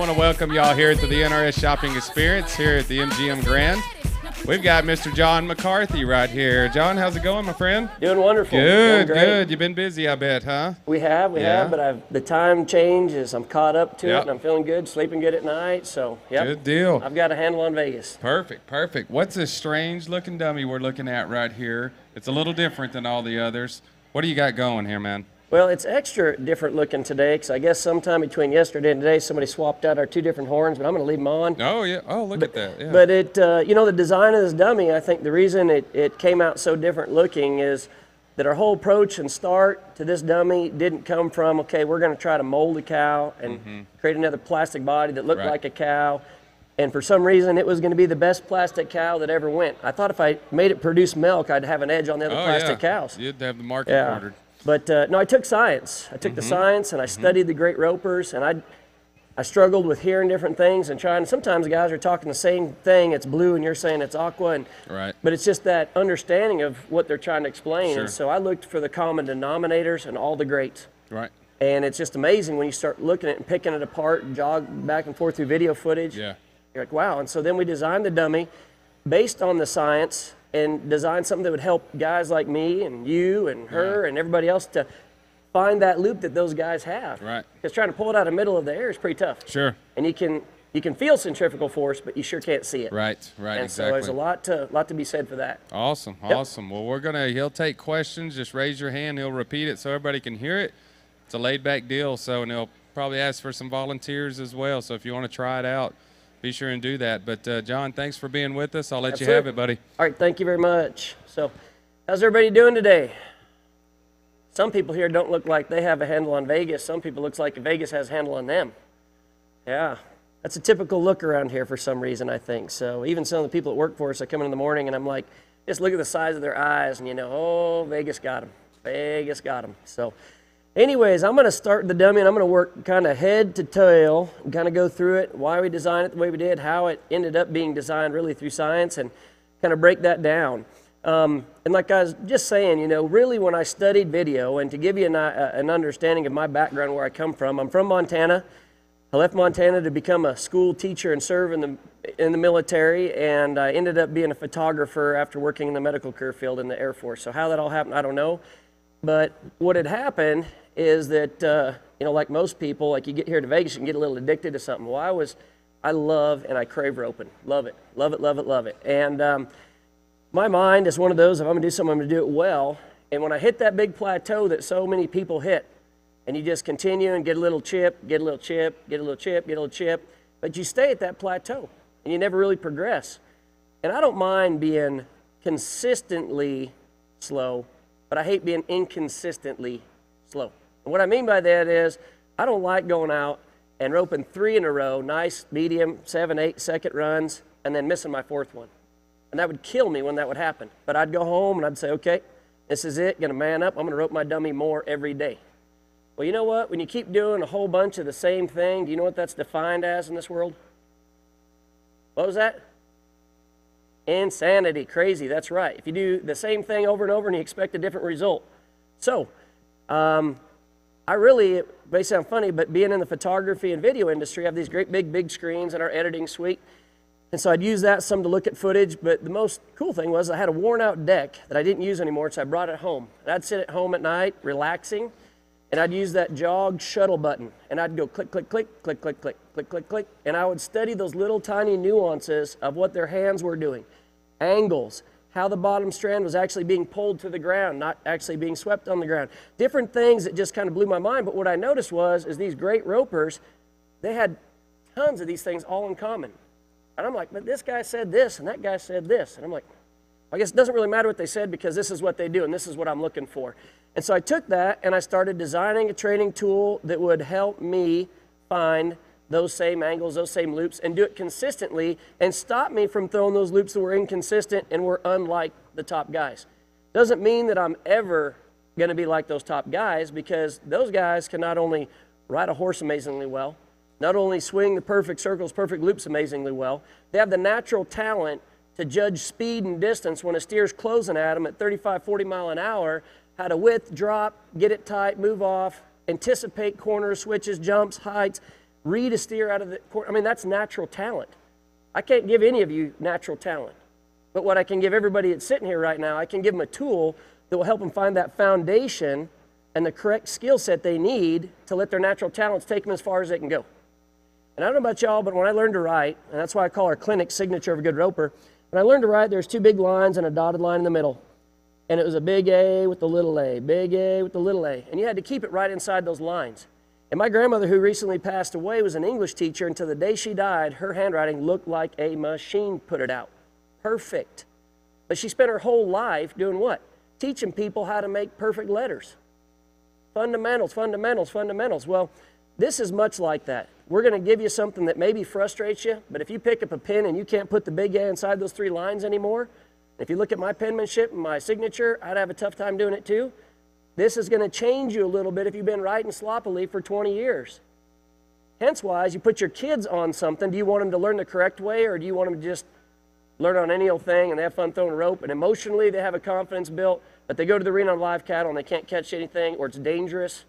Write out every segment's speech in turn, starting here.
want to welcome y'all here to the NRS Shopping Experience here at the MGM Grand. We've got Mr. John McCarthy right here. John, how's it going, my friend? Doing wonderful. Good, Doing great. good. You've been busy, I bet, huh? We have, but the time changes. I'm caught up to it, and I'm feeling good, sleeping good at night. So, Good deal. I've got a handle on Vegas. Perfect, perfect. What's this strange-looking dummy we're looking at right here? It's a little different than all the others. What do you got going here, man? Well, it's extra different looking today because I guess sometime between yesterday and today somebody swapped out our two different horns, but I'm going to leave them on. Oh, yeah. Oh, look at that. Yeah. But it, the design of this dummy, I think the reason it came out so different looking is that our whole approach and start to this dummy didn't come from, okay, we're going to try to mold a cow and create another plastic body that looked like a cow. And for some reason, it was going to be the best plastic cow that ever went. I thought if I made it produce milk, I'd have an edge on the other plastic cows. You'd have the market cornered. But no, I took science. I took the science and I studied the great ropers, and I struggled with hearing different things and trying. Sometimes guys are talking the same thing. It's blue and you're saying it's aqua, but it's just that understanding of what they're trying to explain. Sure. And so I looked for the common denominators and all the greats. Right. And it's just amazing when you start looking at it and picking it apart and jog back and forth through video footage. Yeah. You're like, wow. And so then we designed the dummy based on the science and design something that would help guys like me and you and her and everybody else to find that loop that those guys have. Right. Because trying to pull it out of the middle of the air is pretty tough. Sure. And you can feel centrifugal force, but you sure can't see it. Right, right, and exactly. so there's a lot to be said for that. Awesome, awesome. Well, he'll take questions. Just raise your hand. He'll repeat it so everybody can hear it. It's a laid-back deal, and he'll probably ask for some volunteers as well. So if you want to try it out, be sure and do that. But, John, thanks for being with us. I'll let you have it, buddy. All right, thank you very much. So how's everybody doing today? Some people here don't look like they have a handle on Vegas. Some people looks like Vegas has a handle on them. Yeah, that's a typical look around here for some reason, I think. So even some of the people that work for us, I come in the morning and I'm like, just look at the size of their eyes and oh, Vegas got them. Vegas got them. So anyways, I'm going to start the dummy and I'm going to work kind of head to tail and kind of go through it, why we designed it the way we did, how it ended up being designed really through science, and kind of break that down. And like I was just saying, really when I studied video, and to give you an understanding of my background, where I come from, I'm from Montana. I left Montana to become a school teacher and serve in the military, and I ended up being a photographer after working in the medical care field in the Air Force. So how that all happened, I don't know. But what had happened is that, like most people, like you get here to Vegas, you can get a little addicted to something. Well, I love and I crave roping. Love it, love it, love it, love it. And my mind is one of those, if I'm going to do something, I'm going to do it well. And when I hit that big plateau that so many people hit, and you just continue and get a little chip, get a little chip, get a little chip, get a little chip, but you stay at that plateau, and you never really progress. And I don't mind being consistently slow, but I hate being inconsistently slow. And what I mean by that is I don't like going out and roping 3 in a row, nice, medium, 7, 8 second runs, and then missing my 4th one. And that would kill me when that would happen. But I'd go home and I'd say, okay, this is it, gonna man up, I'm gonna rope my dummy more every day. Well, you know what? When you keep doing a whole bunch of the same thing, do you know what that's defined as in this world? What was that? Insanity, crazy, that's right. If you do the same thing over and over and you expect a different result. So, I really, it may sound funny, but being in the photography and video industry, I have these great big screens in our editing suite. And so I'd use that some to look at footage, but the most cool thing was I had a worn out deck that I didn't use anymore, so I brought it home. And I'd sit at home at night, relaxing, and I'd use that jog shuttle button, and I'd go click, click, click, click, click, click, click, click, click, and I would study those little tiny nuances of what their hands were doing. Angles, how the bottom strand was actually being pulled to the ground, not actually being swept on the ground. Different things that just kind of blew my mind, but what I noticed is these great ropers, they had tons of these things all in common. And I'm like, but this guy said this, and that guy said this. And I'm like, I guess it doesn't really matter what they said because this is what they do, and this is what I'm looking for. And so I took that, and I started designing a training tool that would help me find those same angles, those same loops, and do it consistently, and stop me from throwing those loops that were inconsistent and were unlike the top guys. Doesn't mean that I'm ever going to be like those top guys, because those guys can not only ride a horse amazingly well, not only swing the perfect circles, perfect loops amazingly well, they have the natural talent to judge speed and distance when a steer's closing at them at 35, 40 mile an hour, how to width, drop, get it tight, move off, anticipate corners, switches, jumps, heights. read a steer out of the corner. I mean, that's natural talent. I can't give any of you natural talent. But what I can give everybody that's sitting here right now, I can give them a tool that will help them find that foundation and the correct skill set they need to let their natural talents take them as far as they can go. And I don't know about y'all, but when I learned to write, and that's why I call our clinic Signature of a Good Roper, when I learned to write, there's two big lines and a dotted line in the middle. And it was a big A with the little a, big A with the little a. And you had to keep it right inside those lines. And my grandmother, who recently passed away, was an English teacher. Until the day she died, her handwriting looked like a machine put it out. Perfect. But she spent her whole life doing what? Teaching people how to make perfect letters. Fundamentals, fundamentals, fundamentals. Well, this is much like that. We're going to give you something that maybe frustrates you, but if you pick up a pen and you can't put the big A inside those three lines anymore, if you look at my penmanship and my signature, I'd have a tough time doing it too. This is going to change you a little bit if you've been writing sloppily for 20 years. Hence why, as you put your kids on something, do you want them to learn the correct way, or do you want them to just learn on any old thing and they have fun throwing a rope, and emotionally they have a confidence built, but they go to the arena on live cattle and they can't catch anything, or it's dangerous?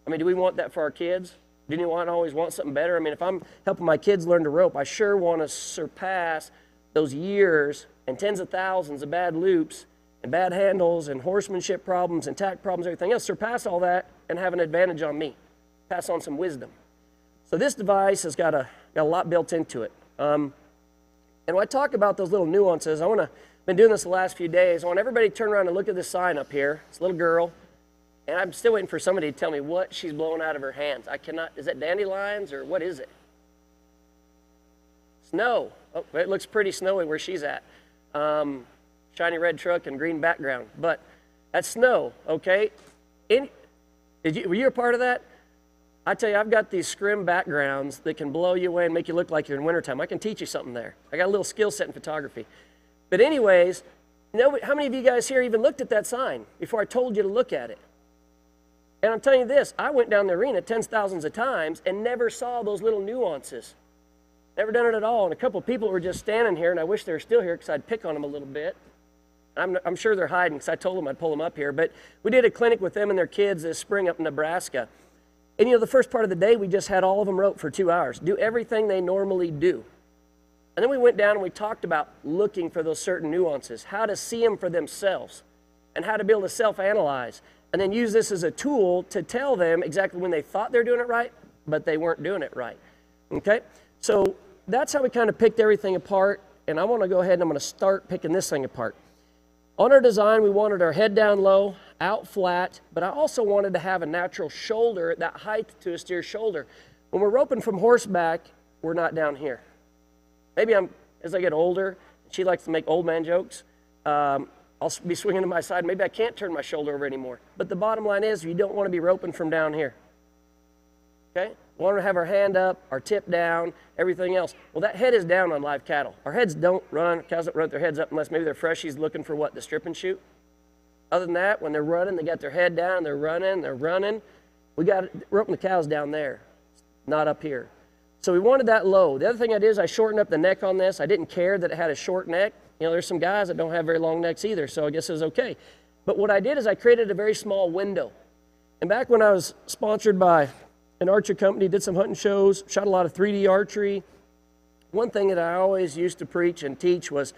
I mean, do we want that for our kids? Do you always want something better? I mean, if I'm helping my kids learn to rope, I sure want to surpass those years and tens of thousands of bad loops and bad handles and horsemanship problems and tack problems, everything else. Surpass all that and have an advantage on me. Pass on some wisdom. So this device has got a lot built into it. And when I talk about those little nuances, been doing this the last few days. I want everybody to turn around and look at this sign up here. It's a little girl. And I'm still waiting for somebody to tell me what she's blowing out of her hands. I cannot, is that dandelions or what is it? Snow. Oh, it looks pretty snowy where she's at. Shiny red truck and green background. But that's snow, okay? Were you a part of that? I tell you, I've got these scrim backgrounds that can blow you away and make you look like you're in wintertime. I can teach you something there. I got a little skill set in photography. But anyways, how many of you guys here even looked at that sign before I told you to look at it? And I'm telling you this, I went down the arena tens of thousands of times and never saw those little nuances. Never done it at all. And a couple of people were just standing here, and I wish they were still here because I'd pick on them a little bit. I'm sure they're hiding because I told them I'd pull them up here. But we did a clinic with them and their kids this spring up in Nebraska. And the first part of the day, we just had all of them rope for 2 hours. Do everything they normally do. And then we went down and we talked about looking for those certain nuances, how to see them for themselves, and how to be able to self-analyze. And then use this as a tool to tell them exactly when they thought they're doing it right, but they weren't doing it right. Okay? So that's how we kind of picked everything apart. And I want to go ahead and I'm going to start picking this thing apart. On our design, we wanted our head down low, out flat, but I also wanted to have a natural shoulder, that height to a steer's shoulder. When we're roping from horseback, we're not down here. Maybe as I get older, she likes to make old man jokes, I'll be swinging to my side. Maybe I can't turn my shoulder over anymore. But the bottom line is you don't want to be roping from down here. Okay? We want to have our hand up, our tip down, everything else. Well, that head is down on live cattle. Our heads don't run. Cows don't run with their heads up unless maybe they're freshies looking for what? The strip and shoot. Other than that, when they're running, they got their head down, they're running. We got roping the cows down there, not up here. So we wanted that low. The other thing I did is I shortened up the neck on this. I didn't care that it had a short neck. There's some guys that don't have very long necks either, so I guess it was okay. But what I did is I created a very small window. And back when I was sponsored by an archer company, did some hunting shows, shot a lot of 3D archery, one thing that I always used to preach and teach was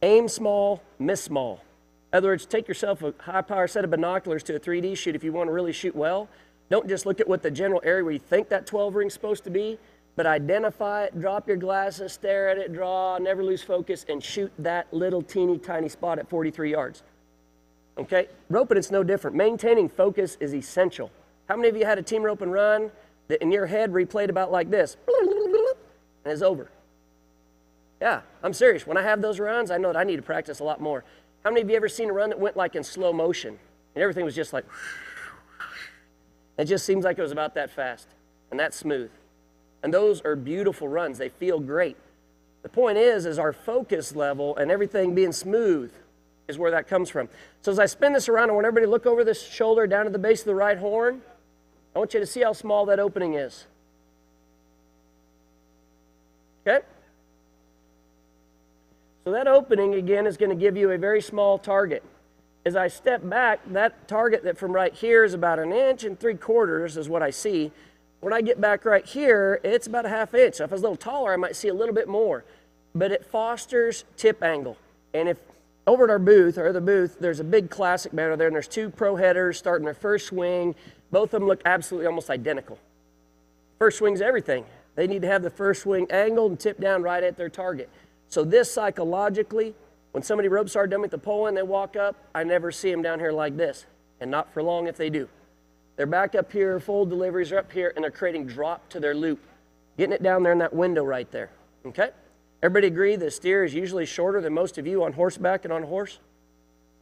aim small, miss small. In other words, take yourself a high-power set of binoculars to a 3D shoot if you want to really shoot well. Don't just look at what the general area where you think that 12 ring's supposed to be, but identify it, drop your glasses, stare at it, draw, never lose focus, and shoot that little teeny tiny spot at 43 yards. Okay? Roping, it's no different. Maintaining focus is essential. How many of you had a team rope and run that in your head replayed about like this? And it's over. Yeah, I'm serious. When I have those runs, I know that I need to practice a lot more. How many of you ever seen a run that went like in slow motion? And everything was just like, it just seems like it was about that fast and that smooth. And those are beautiful runs. They feel great. The point is our focus level and everything being smooth is where that comes from. So as I spin this around, I want everybody to look over this shoulder down to the base of the right horn. I want you to see how small that opening is. Okay? So that opening, again, is going to give you a very small target. As I step back, that target that from right here is about 1 3/4 is what I see. When I get back right here, it's about a ½ inch. So if I was a little taller, I might see a little bit more. But it fosters tip angle. And if over at our booth, our other booth, there's a big classic banner there, and there's 2 pro headers starting their first swing. Both of them look absolutely almost identical. First swing's everything. They need to have the first swing angled and tip down right at their target. So this psychologically, when somebody ropes our dummy at the pole and they walk up, I never see them down here like this. And not for long if they do. They're back up here, full deliveries are up here, and they're creating drop to their loop. Getting it down there in that window right there, okay? Everybody agree the steer is usually shorter than most of you on horseback and on a horse?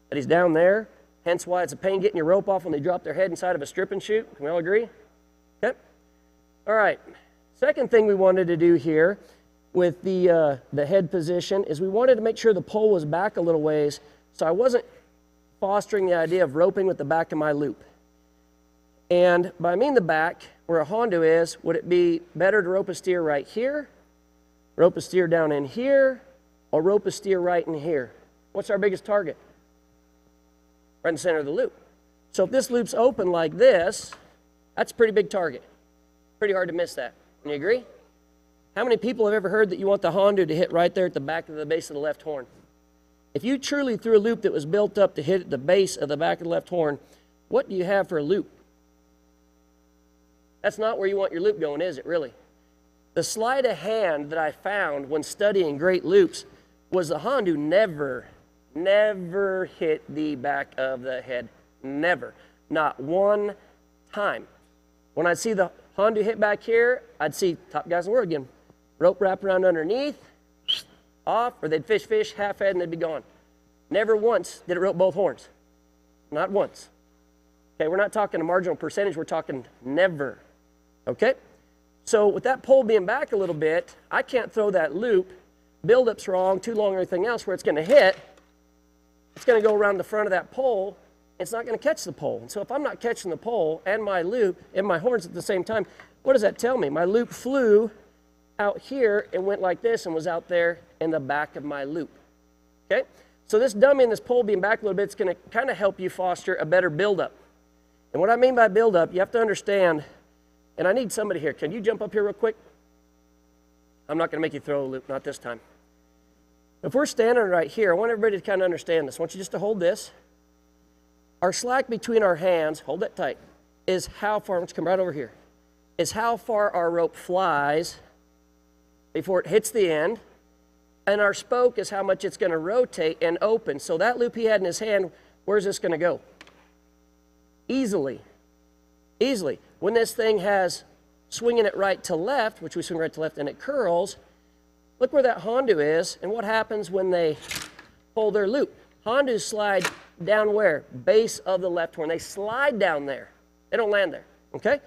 That he's down there, hence why it's a pain getting your rope off when they drop their head inside of a strip and shoot. Can we all agree? Okay. All right. Second thing we wanted to do here with the head position is we wanted to make sure the pole was back a little ways, so I wasn't fostering the idea of roping with the back of my loop. And by I mean the back, where a Hondo is, would it be better to rope a steer right here, rope a steer down in here, or rope a steer right in here? What's our biggest target? Right in the center of the loop. So if this loop's open like this, that's a pretty big target. Pretty hard to miss that. Can you agree? How many people have ever heard that you want the Hondo to hit right there at the back of the base of the left horn? If you truly threw a loop that was built up to hit at the base of the back of the left horn, what do you have for a loop? That's not where you want your loop going, is it really? The sleight of hand that I found when studying great loops was the Hondo never hit the back of the head. Never. Not one time. When I'd see the Hondo hit back here, I'd see top guys in the world again. Rope wrap around underneath, off, or they'd fish, half head, and they'd be gone. Never once did it rope both horns. Not once. Okay, we're not talking a marginal percentage, we're talking never. Okay? So with that pole being back a little bit, I can't throw that loop, build-up's wrong, too long, or anything else, where it's going to hit. It's going to go around the front of that pole. It's not going to catch the pole. And so if I'm not catching the pole and my loop and my horns at the same time, what does that tell me? My loop flew out here and went like this and was out there in the back of my loop. Okay? So this dummy and this pole being back a little bit is going to kind of help you foster a better build-up. And what I mean by build-up, you have to understand, and I need somebody here. Can you jump up here real quick? I'm not going to make you throw a loop, not this time. If we're standing right here, I want everybody to kind of understand this. I want you just to hold this. Our slack between our hands, hold that tight, is how far, let's come right over here, is how far our rope flies before it hits the end. And our spoke is how much it's going to rotate and open. So that loop he had in his hand, where's this going to go? Easily. Easily. When this thing has swinging it right to left, which we swing right to left and it curls, look where that Hondo is and what happens when they pull their loop. Hondos slide down where? Base of the left horn. They slide down there. They don't land there, okay?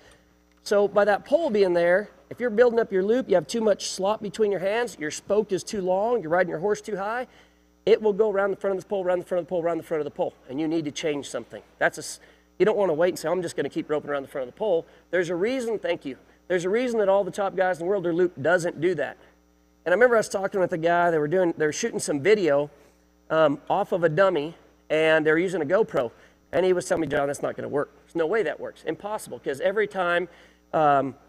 So by that pole being there, if you're building up your loop, you have too much slop between your hands, your spoke is too long, you're riding your horse too high, it will go around the front of the pole, around the front of the pole, around the front of the pole, and you need to change something. You don't want to wait and say, I'm just going to keep roping around the front of the pole. There's a reason, thank you, there's a reason that all the top guys in the world, their loop doesn't do that. And I remember I was talking with a guy, they were shooting some video off of a dummy, and they were using a GoPro. And he was telling me, John, that's not going to work. There's no way that works. Impossible, because every time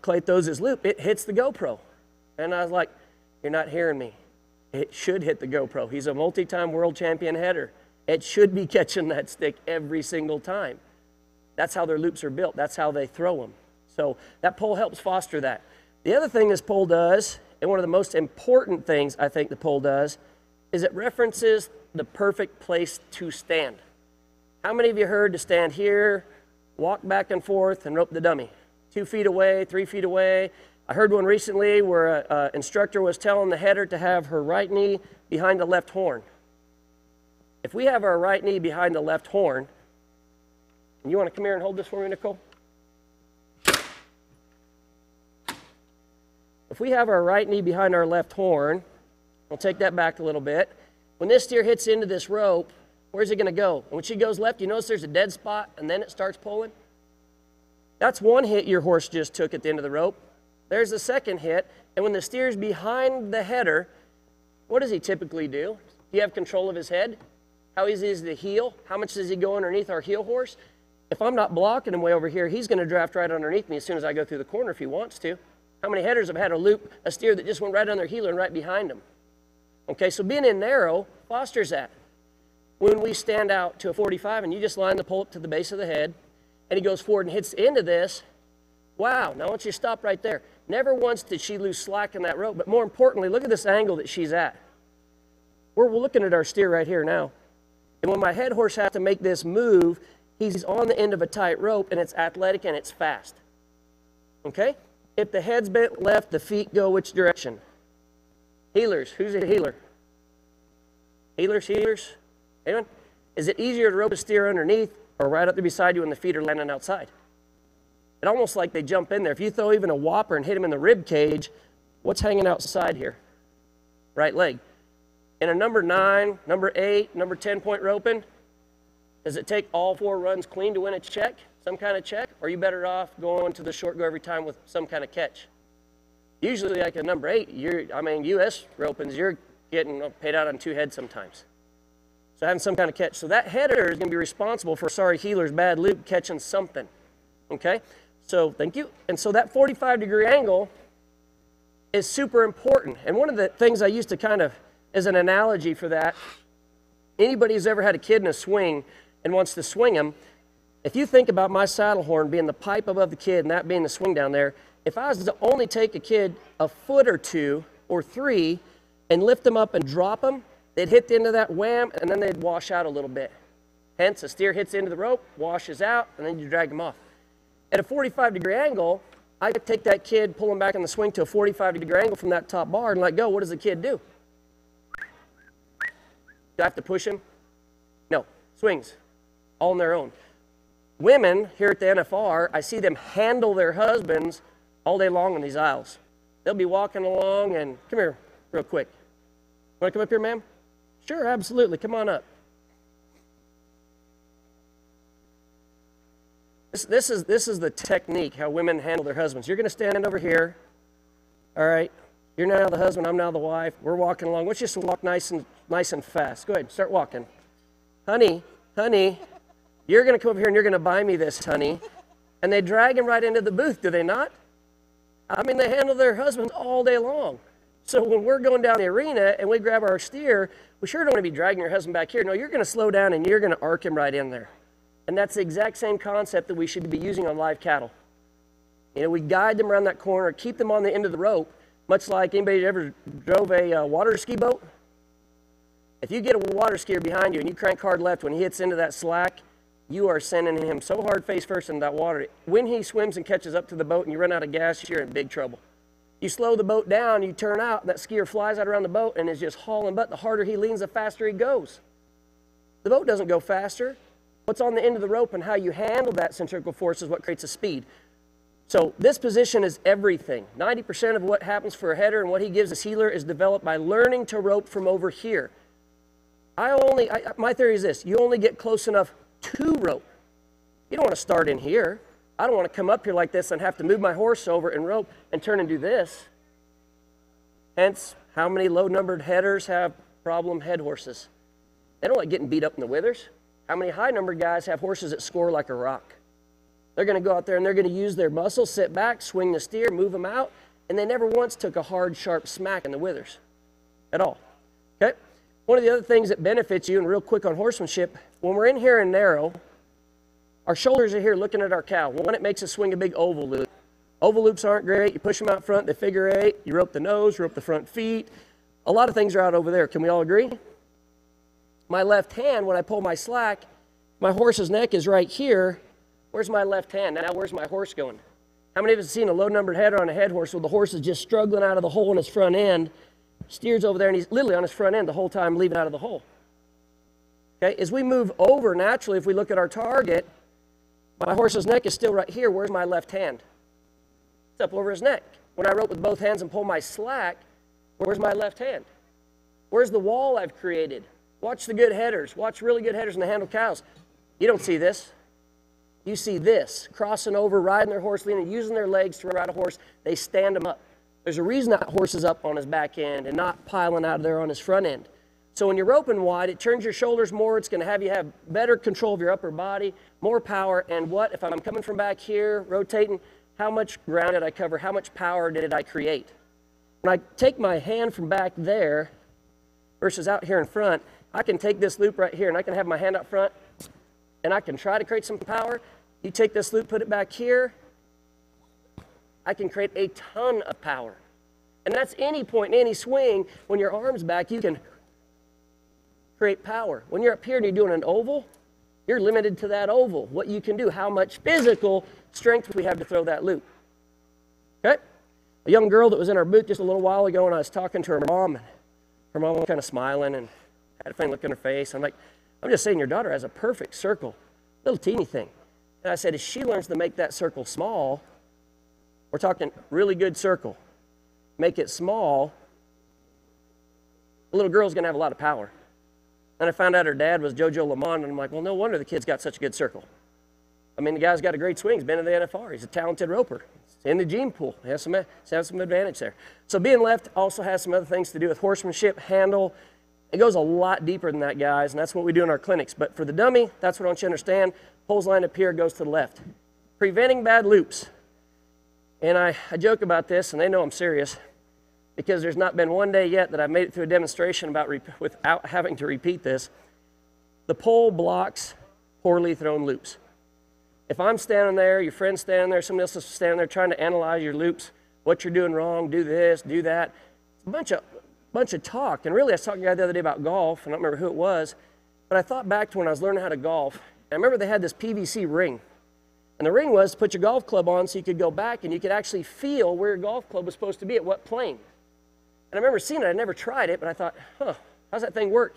Clay throws his loop, it hits the GoPro. And I was like, you're not hearing me. It should hit the GoPro. He's a multi-time world champion header. It should be catching that stick every single time. That's how their loops are built. That's how they throw them. So that pole helps foster that. The other thing this pole does, and one of the most important things I think the pole does, is it references the perfect place to stand. How many of you heard to stand here, walk back and forth, and rope the dummy? 2 feet away, 3 feet away. I heard one recently where an instructor was telling the header to have her right knee behind the left horn. If we have our right knee behind the left horn, and you want to come here and hold this for me, Nicole? If we have our right knee behind our left horn, we'll take that back a little bit. When this steer hits into this rope, where's it going to go? And when she goes left, you notice there's a dead spot, and then it starts pulling? That's one hit your horse just took at the end of the rope. There's the second hit, and when the steer's behind the header, what does he typically do? Do you have control of his head? How easy is it to heel? How much does he go underneath our heel horse? If I'm not blocking him way over here, he's going to draft right underneath me as soon as I go through the corner if he wants to. How many headers have had a steer that just went right on their heeler and right behind him? Okay, so being in narrow fosters that. When we stand out to a 45 and you just line the pole up to the base of the head and he goes forward and hits into this, wow, now I want you to stop right there. Never once did she lose slack in that rope, but more importantly, look at this angle that she's at. We're looking at our steer right here now. And when my head horse has to make this move, he's on the end of a tight rope and it's athletic and it's fast. Okay? If the head's bent left, the feet go which direction? Heelers. Who's a heeler? Heelers? Anyone? Is it easier to rope a steer underneath or right up there beside you when the feet are landing outside? It's almost like they jump in there. If you throw even a whopper and hit him in the rib cage, what's hanging outside here? Right leg. In a number 9, number 8, number 10 point roping, does it take all 4 runs clean to win a check, some kind of check? Or are you better off going to the short go every time with some kind of catch? Usually like a number 8, US ropings, you're getting paid out on 2 heads sometimes. So having some kind of catch. So that header is going to be responsible for heeler's bad loop catching something. Okay? So thank you. And so that 45-degree angle is super important. And one of the things I used to kind of, as an analogy for that, anybody who's ever had a kid in a swing and wants to swing him, if you think about my saddle horn being the pipe above the kid and that being the swing down there, if I was to only take a kid a foot or 2 or 3 and lift them up and drop them, they'd hit the end of that wham and then they'd wash out a little bit. Hence, a steer hits into the rope, washes out, and then you drag them off. At a 45-degree angle, I could take that kid, pull him back in the swing to a 45-degree angle from that top bar and let go. What does the kid do? Do I have to push him? No. Swings. All on their own. Women here at the NFR, I see them handle their husbands all day long in these aisles. They'll be walking along and, come here real quick. Want to come up here, ma'am? Sure, absolutely. Come on up. This is the technique, how women handle their husbands. You're going to stand over here. All right. You're now the husband, I'm now the wife. We're walking along. Let's just walk nice and fast. Go ahead, start walking. Honey, you're going to come over here and you're going to buy me this, honey. And they drag him right into the booth, do they not? I mean, they handle their husbands all day long. So when we're going down the arena and we grab our steer, we sure don't want to be dragging your husband back here. No, you're going to slow down and you're going to arc him right in there. And that's the exact same concept that we should be using on live cattle. You know, we guide them around that corner, keep them on the end of the rope, much like anybody ever drove a water ski boat. If you get a water skier behind you and you crank hard left when he hits into that slack, you are sending him so hard face first into that water. When he swims and catches up to the boat and you run out of gas, you're in big trouble. You slow the boat down, you turn out, that skier flies out around the boat and is just hauling butt. The harder he leans, the faster he goes. The boat doesn't go faster. What's on the end of the rope and how you handle that centrifugal force is what creates a speed. So this position is everything. 90% of what happens for a header and what he gives his heeler is developed by learning to rope from over here. My theory is this: you only get close enough to rope. You don't want to start in here. I don't want to come up here like this and have to move my horse over and rope and turn and do this. Hence, how many low-numbered headers have problem head horses? They don't like getting beat up in the withers. How many high-numbered guys have horses that score like a rock? They're going to go out there and they're going to use their muscles, sit back, swing the steer, move them out, and they never once took a hard, sharp smack in the withers at all. Okay? One of the other things that benefits you, and real quick on horsemanship, when we're in here in narrow, our shoulders are here looking at our cow. One, it makes us swing a big oval loop. Oval loops aren't great. You push them out front, they figure 8. You rope the nose, rope the front feet. A lot of things are out over there. Can we all agree? My left hand, when I pull my slack, my horse's neck is right here. Where's my left hand? Now where's my horse going? How many of us have seen a low-numbered header on a head horse where the horse is just struggling out of the hole in his front end, steers over there, and he's literally on his front end the whole time leaving out of the hole? Okay, as we move over naturally, if we look at our target, my horse's neck is still right here. Where's my left hand? It's up over his neck. When I rope with both hands and pull my slack, where's my left hand? Where's the wall I've created? Watch the good headers. Watch really good headers in the handle cows. You don't see this. You see this, crossing over, riding their horse, leaning, using their legs to ride a horse. They stand them up. There's a reason that horse is up on his back end and not piling out of there on his front end. So when you're roping wide, it turns your shoulders more. It's going to have you have better control of your upper body, more power. And what if I'm coming from back here, rotating, how much ground did I cover? How much power did I create? When I take my hand from back there versus out here in front, I can take this loop right here, and I can have my hand up front, and I can try to create some power. You take this loop, put it back here, I can create a ton of power. And that's any point in any swing. When your arm's back, you can create power. When you're up here and you're doing an oval, you're limited to that oval, what you can do, how much physical strength we have to throw that loop. Okay? A young girl that was in our booth just a little while ago, and I was talking to her mom, and her mom was kind of smiling and had a funny look in her face. I'm like, I'm just saying your daughter has a perfect circle, little teeny thing. And I said, as she learns to make that circle small, we're talking really good circle, make it small, the little girl's going to have a lot of power. And I found out her dad was JoJo Lamont, and I'm like, well, no wonder the kid's got such a good circle. I mean, the guy's got a great swing. He's been in the NFR. He's a talented roper. He's in the gene pool. He has some advantage there. So being left also has some other things to do with horsemanship, handle. It goes a lot deeper than that, guys, and that's what we do in our clinics. But for the dummy, that's what I want you to understand. Pole's lined up here, goes to the left. Preventing bad loops. And I joke about this, and they know I'm serious, because there's not been one day yet that I've made it through a demonstration without having to repeat this. The pole blocks poorly thrown loops. If I'm standing there, your friend's standing there, somebody else is standing there trying to analyze your loops, what you're doing wrong, do this, do that. It's a bunch of talk. And really, I was talking to a guy the other day about golf, and I don't remember who it was, but I thought back to when I was learning how to golf. And I remember they had this PVC ring. And the ring was to put your golf club on so you could go back and you could actually feel where your golf club was supposed to be at what plane. And I remember seeing it. I never tried it, but I thought, how's that thing work?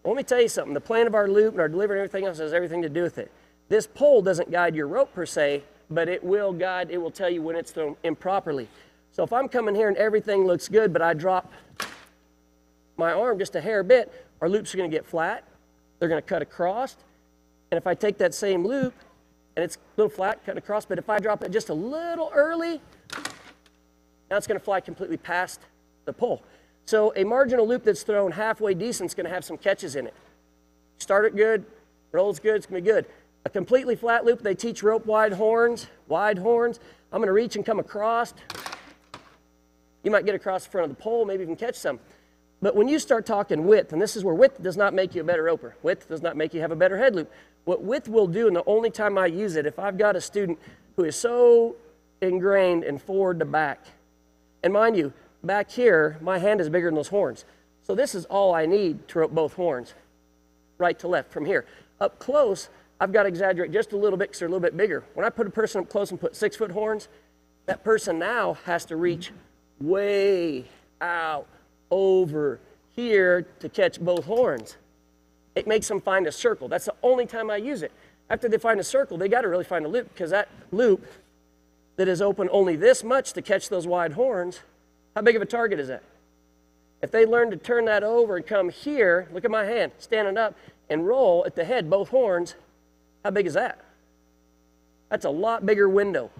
Well, let me tell you something. The plane of our loop and our delivery and everything else has everything to do with it. This pole doesn't guide your rope per se, but it will tell you when it's thrown improperly. So if I'm coming here and everything looks good, but I drop my arm just a hair bit, our loops are going to get flat. They're going to cut across. And if I take that same loop, and it's a little flat, cut across, but if I drop it just a little early, now it's going to fly completely past the pole. So a marginal loop that's thrown halfway decent is going to have some catches in it. Start it good, rolls good, it's going to be good. A completely flat loop, they teach rope wide horns. I'm going to reach and come across. You might get across the front of the pole, maybe even catch some. But when you start talking width, and this is where width does not make you a better roper. Width does not make you have a better head loop. What width will do, and the only time I use it, if I've got a student who is so ingrained in forward to back, and mind you, back here, my hand is bigger than those horns. So this is all I need to rope both horns, right to left from here. Up close, I've got to exaggerate just a little bit because they're a little bit bigger. When I put a person up close and put 6-foot horns, that person now has to reach way out over here to catch both horns. It makes them find a circle. That's the only time I use it. After they find a circle, they got to really find a loop, because that loop that is open only this much to catch those wide horns, how big of a target is that? If they learn to turn that over and come here, look at my hand, standing up, and roll at the head, both horns, how big is that? That's a lot bigger window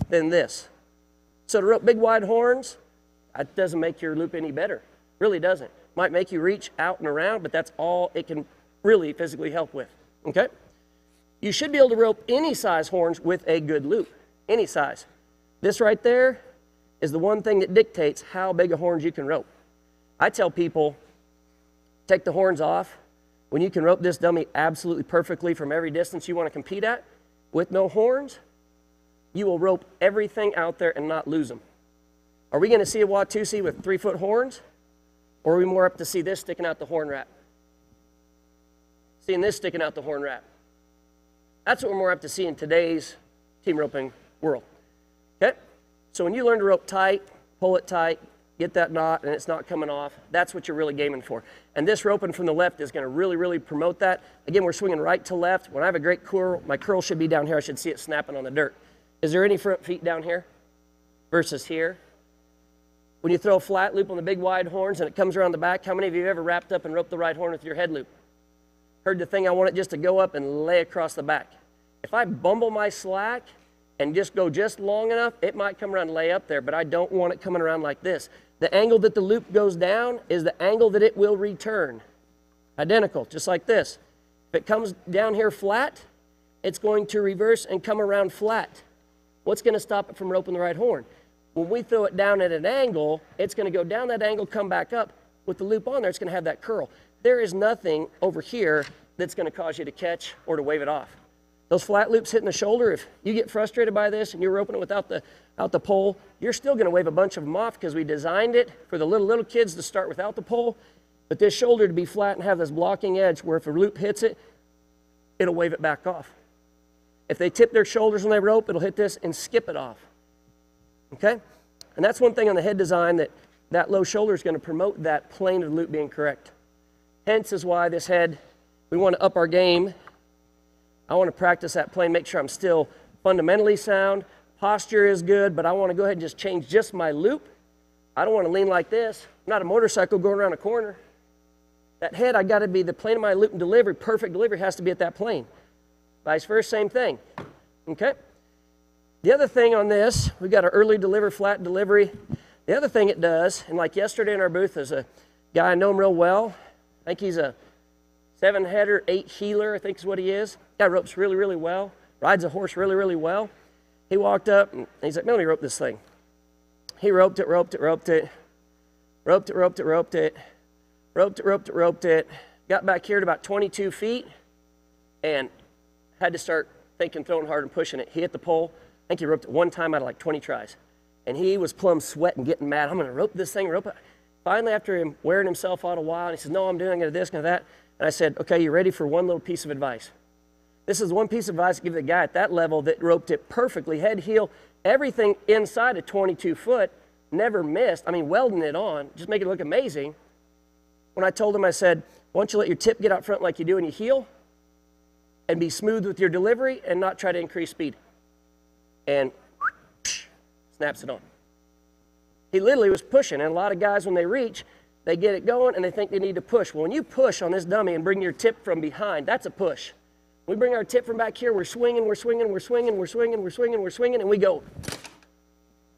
than this. So to rope big wide horns, that doesn't make your loop any better. Really doesn't. Might make you reach out and around, but that's all it can really physically help with. Okay? You should be able to rope any size horns with a good loop. Any size. This right there is the one thing that dictates how big a horns you can rope. I tell people, take the horns off. When you can rope this dummy absolutely perfectly from every distance you want to compete at, with no horns, you will rope everything out there and not lose them. Are we going to see a Watusi with 3-foot horns? Or are we more up to see this sticking out the horn wrap? Seeing this sticking out the horn wrap. That's what we're more up to see in today's team roping world. Okay? So when you learn to rope tight, pull it tight, get that knot, and it's not coming off, that's what you're really gaming for. And this roping from the left is going to really, really promote that. Again, we're swinging right to left. When I have a great curl, my curl should be down here. I should see it snapping on the dirt. Is there any front feet down here versus here? When you throw a flat loop on the big wide horns and it comes around the back, how many of you have ever wrapped up and roped the right horn with your head loop? Heard the thing, I want it just to go up and lay across the back. If I bumble my slack and just go just long enough, it might come around and lay up there, but I don't want it coming around like this. The angle that the loop goes down is the angle that it will return. Identical, just like this. If it comes down here flat, it's going to reverse and come around flat. What's going to stop it from roping the right horn? When we throw it down at an angle, it's going to go down that angle, come back up. With the loop on there, it's going to have that curl. There is nothing over here that's going to cause you to catch or to wave it off. Those flat loops hitting the shoulder, if you get frustrated by this and you're roping it without the pole, you're still going to wave a bunch of them off because we designed it for the little kids to start without the pole, but this shoulder to be flat and have this blocking edge where if a loop hits it, it'll wave it back off. If they tip their shoulders when they rope, it'll hit this and skip it off. Okay? And that's one thing on the head design that low shoulder is going to promote that plane of the loop being correct. Hence is why this head, we want to up our game. I want to practice that plane, make sure I'm still fundamentally sound. Posture is good, but I want to go ahead and just change just my loop. I don't want to lean like this. I'm not a motorcycle going around a corner. That head, I got to be the plane of my loop and delivery. Perfect delivery has to be at that plane. Vice versa, same thing. Okay? The other thing on this, we've got our early deliver, flat delivery. The other thing it does, and like yesterday in our booth, there's a guy I know him real well. I think he's a 7-header, 8-heeler, I think is what he is. Guy ropes really, really well. Rides a horse really, really well. He walked up and he's like, "Man, let me rope this thing." He roped it, roped it, roped it. Roped it, roped it, roped it. Roped it, roped it, roped it. Got back here to about 22 feet and had to start thinking, throwing hard and pushing it. He hit the pole. I think he roped it one time out of like 20 tries. And he was plumb sweating, getting mad. "I'm going to rope this thing, rope it." Finally, after him wearing himself out a while, and he says, "No, I'm doing this, going to that." And I said, "Okay, you ready for one little piece of advice?" This is one piece of advice to give the guy at that level that roped it perfectly, head, heel, everything inside of 22 foot, never missed. I mean, welding it on, just make it look amazing. When I told him, I said, "Why don't you let your tip get out front like you do when you heel, and be smooth with your delivery and not try to increase speed." And snaps it on. He literally was pushing, and a lot of guys, when they reach, they get it going and they think they need to push. Well, when you push on this dummy and bring your tip from behind, that's a push. We bring our tip from back here, we're swinging, we're swinging, we're swinging, we're swinging, we're swinging, we're swinging, and we go.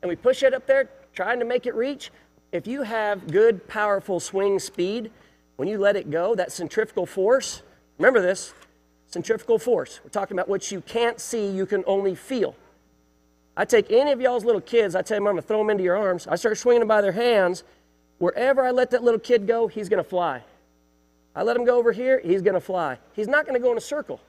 And we push it up there, trying to make it reach. If you have good, powerful swing speed, when you let it go, that centrifugal force, remember this, centrifugal force. We're talking about what you can't see, you can only feel. I take any of y'all's little kids, I tell them I'm going to throw them into your arms. I start swinging them by their hands. Wherever I let that little kid go, he's going to fly. I let him go over here, he's going to fly. He's not going to go in a circle.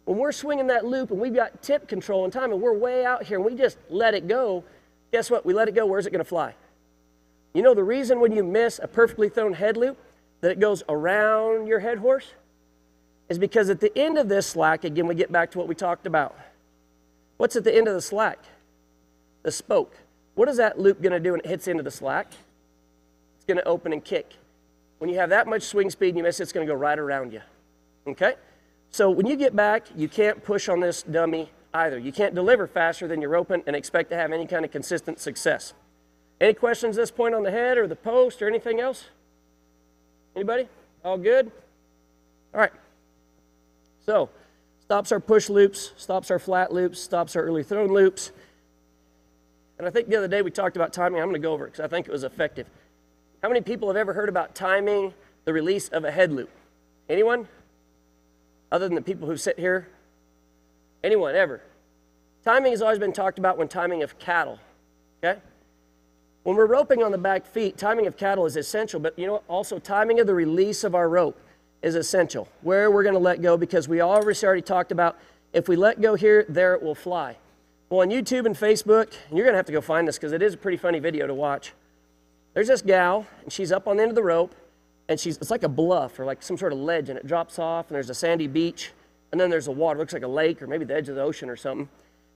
When we're swinging that loop and we've got tip control and time and we're way out here and we just let it go, guess what? We let it go, where's it going to fly? You know the reason when you miss a perfectly thrown head loop that it goes around your head horse is because at the end of this slack, again, we get back to what we talked about. What's at the end of the slack? The spoke. What is that loop going to do when it hits into the slack? It's going to open and kick. When you have that much swing speed and you miss it, it's going to go right around you. Okay? So when you get back, you can't push on this dummy either. You can't deliver faster than you're roping and expect to have any kind of consistent success. Any questions at this point on the head or the post or anything else? Anybody? All good? All right. So, stops our push loops, stops our flat loops, stops our early thrown loops. And I think the other day we talked about timing. I'm going to go over it because I think it was effective. How many people have ever heard about timing the release of a head loop? Anyone? Other than the people who sit here? Anyone, ever? Timing has always been talked about when timing of cattle, okay? When we're roping on the back feet, timing of cattle is essential, but you know what? Also timing of the release of our rope is essential. Where we're going to let go, because we already talked about if we let go here, there it will fly. Well, on YouTube and Facebook, and you're going to have to go find this because it is a pretty funny video to watch. There's this gal, and she's up on the end of the rope, and it's like a bluff or like some sort of ledge, and it drops off, and there's a sandy beach, and then there's a water, looks like a lake or maybe the edge of the ocean or something.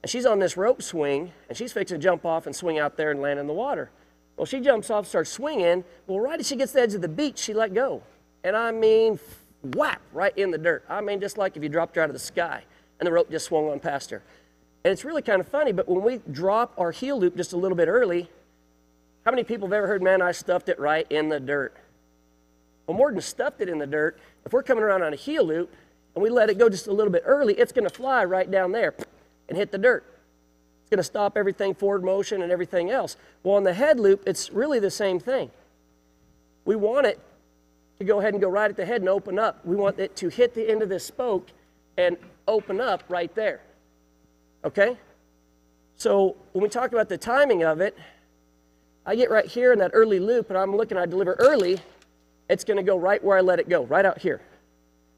And she's on this rope swing, and she's fixing to jump off and swing out there and land in the water. Well, she jumps off, starts swinging. Well, right as she gets to the edge of the beach, she let go. And I mean, whap, right in the dirt. I mean, just like if you dropped her out of the sky, and the rope just swung on past her. And it's really kind of funny, but when we drop our heel loop just a little bit early, how many people have ever heard, "Man, I stuffed it right in the dirt"? Well, more than stuffed it in the dirt, if we're coming around on a heel loop and we let it go just a little bit early, it's going to fly right down there and hit the dirt. It's going to stop everything, forward motion and everything else. Well, on the head loop, it's really the same thing. We want it to go ahead and go right at the head and open up. We want it to hit the end of this spoke and open up right there. Okay? So when we talk about the timing of it, I get right here in that early loop, and I'm looking, I deliver early, it's going to go right where I let it go, right out here.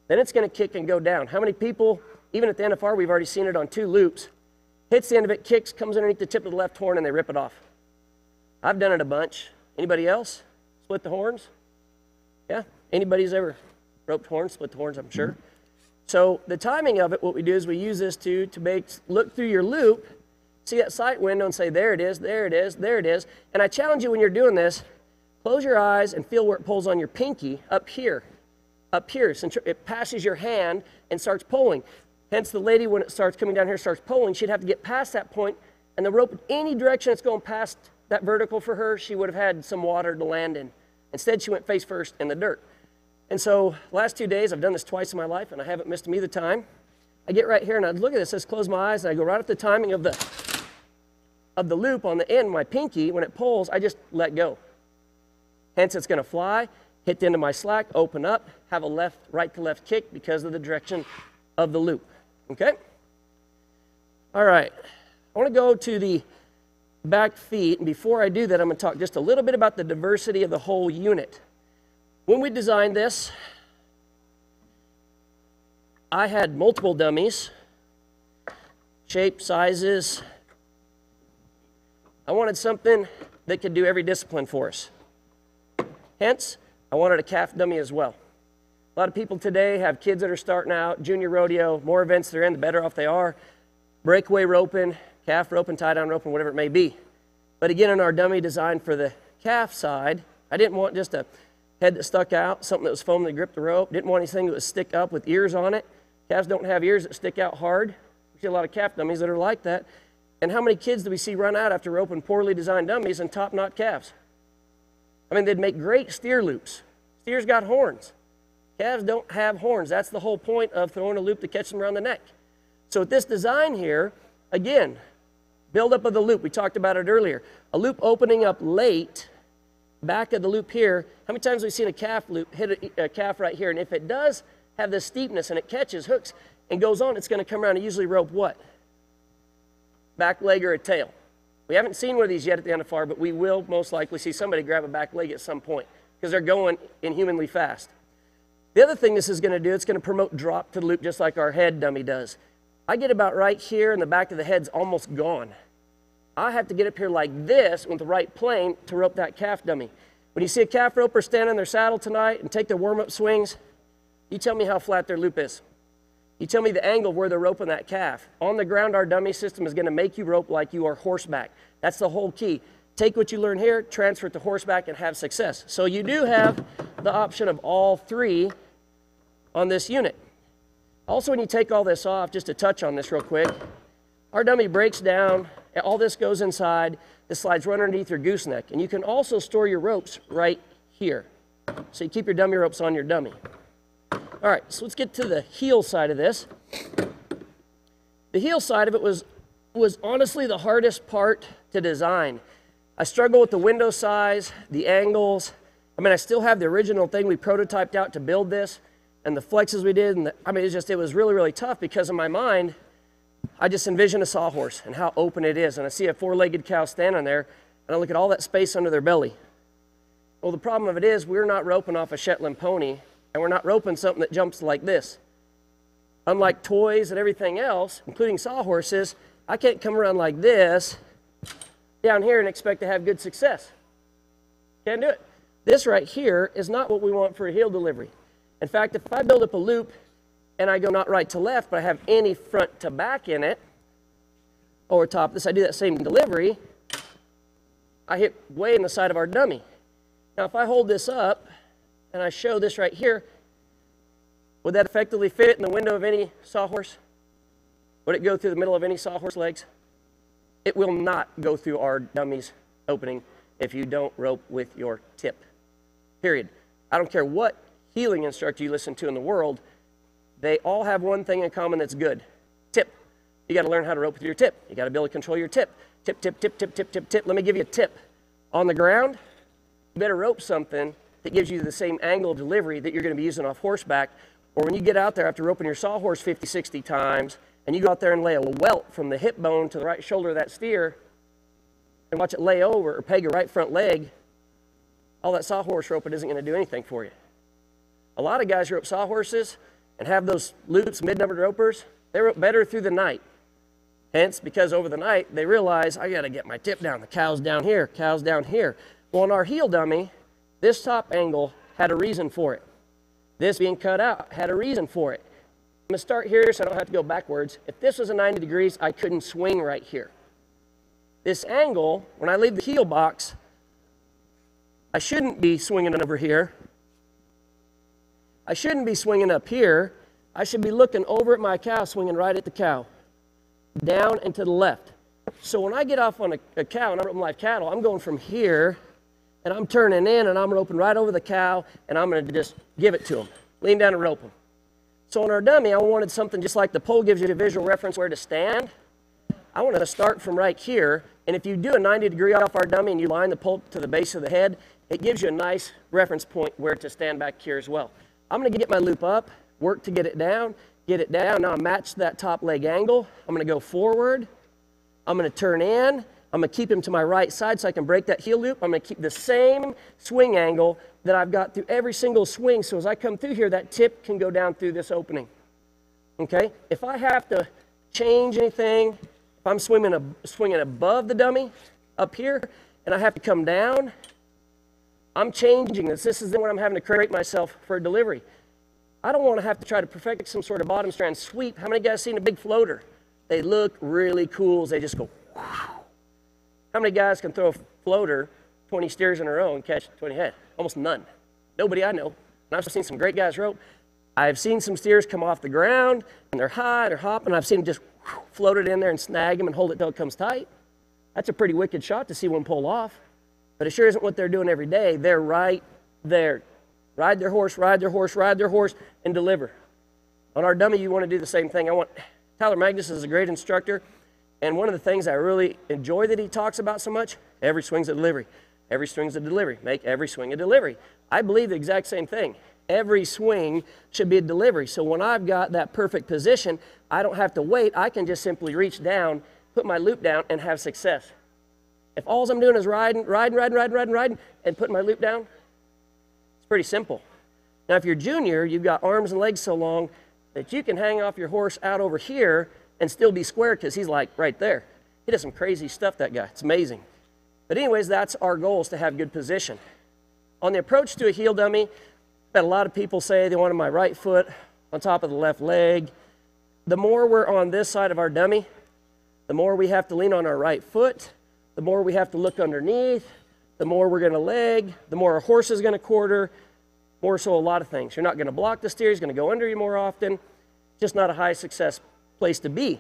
Then it's going to kick and go down. How many people, even at the NFR, we've already seen it on 2 loops, hits the end of it, kicks, comes underneath the tip of the left horn, and they rip it off. I've done it a bunch. Anybody else? Split the horns? Yeah? Anybody's ever roped horns, split the horns, I'm sure. So the timing of it, what we do is we use this to look through your loop, see that sight window and say, there it is, there it is, there it is. And I challenge you when you're doing this, close your eyes and feel where it pulls on your pinky up here, since it passes your hand and starts pulling. Hence the lady, when it starts coming down here, starts pulling, she'd have to get past that point, and the rope, any direction it's going past that vertical for her, she would have had some water to land in. Instead, she went face first in the dirt. And so last 2 days, I've done this twice in my life, and I haven't missed them either time. I get right here, and I look at this, I just close my eyes, and I go right at the timing of the loop on the end, my pinky, when it pulls, I just let go. Hence, it's going to fly, hit the end of my slack, open up, have a right to left kick because of the direction of the loop. Okay? All right. I want to go to the back feet, and before I do that, I'm going to talk just a little bit about the diversity of the whole unit. When we designed this, I had multiple dummies, shape, sizes. I wanted something that could do every discipline for us. Hence, I wanted a calf dummy as well. A lot of people today have kids that are starting out, junior rodeo, more events they're in, the better off they are. Breakaway roping, calf roping, tie-down roping, whatever it may be. But again, in our dummy design for the calf side, I didn't want just a head that stuck out, something that was foam that gripped the rope. Didn't want anything that would stick up with ears on it. Calves don't have ears that stick out hard. We see a lot of calf dummies that are like that. And how many kids do we see run out after roping poorly designed dummies and top-knot calves? I mean, they'd make great steer loops. Steers got horns. Calves don't have horns. That's the whole point of throwing a loop to catch them around the neck. So with this design here, again, build-up of the loop. We talked about it earlier. A loop opening up late, back of the loop here. How many times have we seen a calf loop hit a calf right here? And if it does have this steepness and it catches, hooks, and goes on, it's going to come around and usually rope what? Back leg or a tail. We haven't seen one of these yet at the NFR, but we will most likely see somebody grab a back leg at some point because they're going inhumanly fast. The other thing this is going to do, it's going to promote drop to the loop just like our head dummy does. I get about right here and the back of the head's almost gone. I have to get up here like this with the right plane to rope that calf dummy. When you see a calf roper stand on their saddle tonight and take their warm-up swings, you tell me how flat their loop is. You tell me the angle where they're roping that calf. On the ground, our dummy system is going to make you rope like you are horseback. That's the whole key. Take what you learn here, transfer it to horseback, and have success. So you do have the option of all three on this unit. Also, when you take all this off, just to touch on this real quick, our dummy breaks down, all this goes inside, this slides right underneath your gooseneck, and you can also store your ropes right here. So you keep your dummy ropes on your dummy. All right, so let's get to the heel side of this. The heel side of it was honestly the hardest part to design. I struggled with the window size, the angles. I mean, I still have the original thing we prototyped out to build this, and the flexes we did, and it was really, really tough because in my mind, I just envision a sawhorse and how open it is, and I see a four-legged cow standing there, and I look at all that space under their belly. Well, the problem of it is we're not roping off a Shetland pony, and we're not roping something that jumps like this. Unlike toys and everything else, including sawhorses, I can't come around like this down here and expect to have good success. Can't do it. This right here is not what we want for a heel delivery. In fact, if I build up a loop and I go not right to left, but I have any front to back in it, over top of this, I do that same delivery, I hit way in the side of our dummy. Now, if I hold this up and I show this right here, would that effectively fit in the window of any sawhorse? Would it go through the middle of any sawhorse legs? It will not go through our dummy's opening if you don't rope with your tip, period. I don't care what heeling instructor you listen to in the world, they all have one thing in common that's good, tip. You got to learn how to rope with your tip. You got to be able to control your tip. Tip, tip, tip, tip, tip, tip, tip. Let me give you a tip. On the ground, you better rope something that gives you the same angle of delivery that you're going to be using off horseback. Or when you get out there after roping your sawhorse 50, 60 times, and you go out there and lay a welt from the hip bone to the right shoulder of that steer, and watch it lay over or peg your right front leg, all that sawhorse roping isn't going to do anything for you. A lot of guys who rope sawhorses and have those loops, mid-numbered ropers, they rope better through the night. Hence, because over the night, they realize, I got to get my tip down. The cow's down here, cow's down here. Well, on our heel dummy, this top angle had a reason for it. This being cut out had a reason for it. I'm going to start here so I don't have to go backwards. If this was a 90 degrees, I couldn't swing right here. This angle, when I leave the heel box, I shouldn't be swinging it over here. I shouldn't be swinging up here. I should be looking over at my cow, swinging right at the cow, down and to the left. So when I get off on a cow and I'm roping live cattle, I'm going from here, and I'm turning in, and I'm roping right over the cow, and I'm going to just give it to him. Lean down and rope him. So on our dummy, I wanted something just like the pole gives you a visual reference where to stand. I wanted to start from right here, and if you do a 90 degree off our dummy and you line the pole to the base of the head, it gives you a nice reference point where to stand back here as well. I'm going to get my loop up, work to get it down. Now I match that top leg angle. I'm going to go forward. I'm going to turn in. I'm going to keep him to my right side so I can break that heel loop. I'm going to keep the same swing angle that I've got through every single swing. So as I come through here, that tip can go down through this opening. Okay? If I have to change anything, if I'm swinging above the dummy up here and I have to come down, I'm changing this. This is what I'm having to create myself for a delivery. I don't want to have to try to perfect some sort of bottom strand sweep. How many guys seen a big floater? They look really cool as they just go, whew. How many guys can throw a floater 20 steers in a row and catch 20 head? Almost none. Nobody I know. And I've seen some great guys rope. I've seen some steers come off the ground, and they're high, they're hopping, and I've seen them just float it in there and snag them and hold it till it comes tight. That's a pretty wicked shot to see one pull off. But it sure isn't what they're doing every day. They're right there. Ride their horse, ride their horse, ride their horse, and deliver. On our dummy, you want to do the same thing. Tyler Magnus is a great instructor, and one of the things I really enjoy that he talks about so much, every swing's a delivery. Every swing's a delivery. Make every swing a delivery. I believe the exact same thing. Every swing should be a delivery. So when I've got that perfect position, I don't have to wait. I can just simply reach down, put my loop down, and have success. If all I'm doing is riding, and putting my loop down, it's pretty simple. Now, if you're junior, you've got arms and legs so long that you can hang off your horse out over here and still be square because he's like right there. He does some crazy stuff, that guy. It's amazing. But anyways, that's our goal, is to have good position. On the approach to a heel dummy, I've had a lot of people say they wanted my right foot on top of the left leg. The more we're on this side of our dummy, the more we have to lean on our right foot, the more we have to look underneath, the more we're going to leg, the more our horse is going to quarter, more so a lot of things. You're not going to block the steer, he's going to go under you more often. Just not a high success place to be.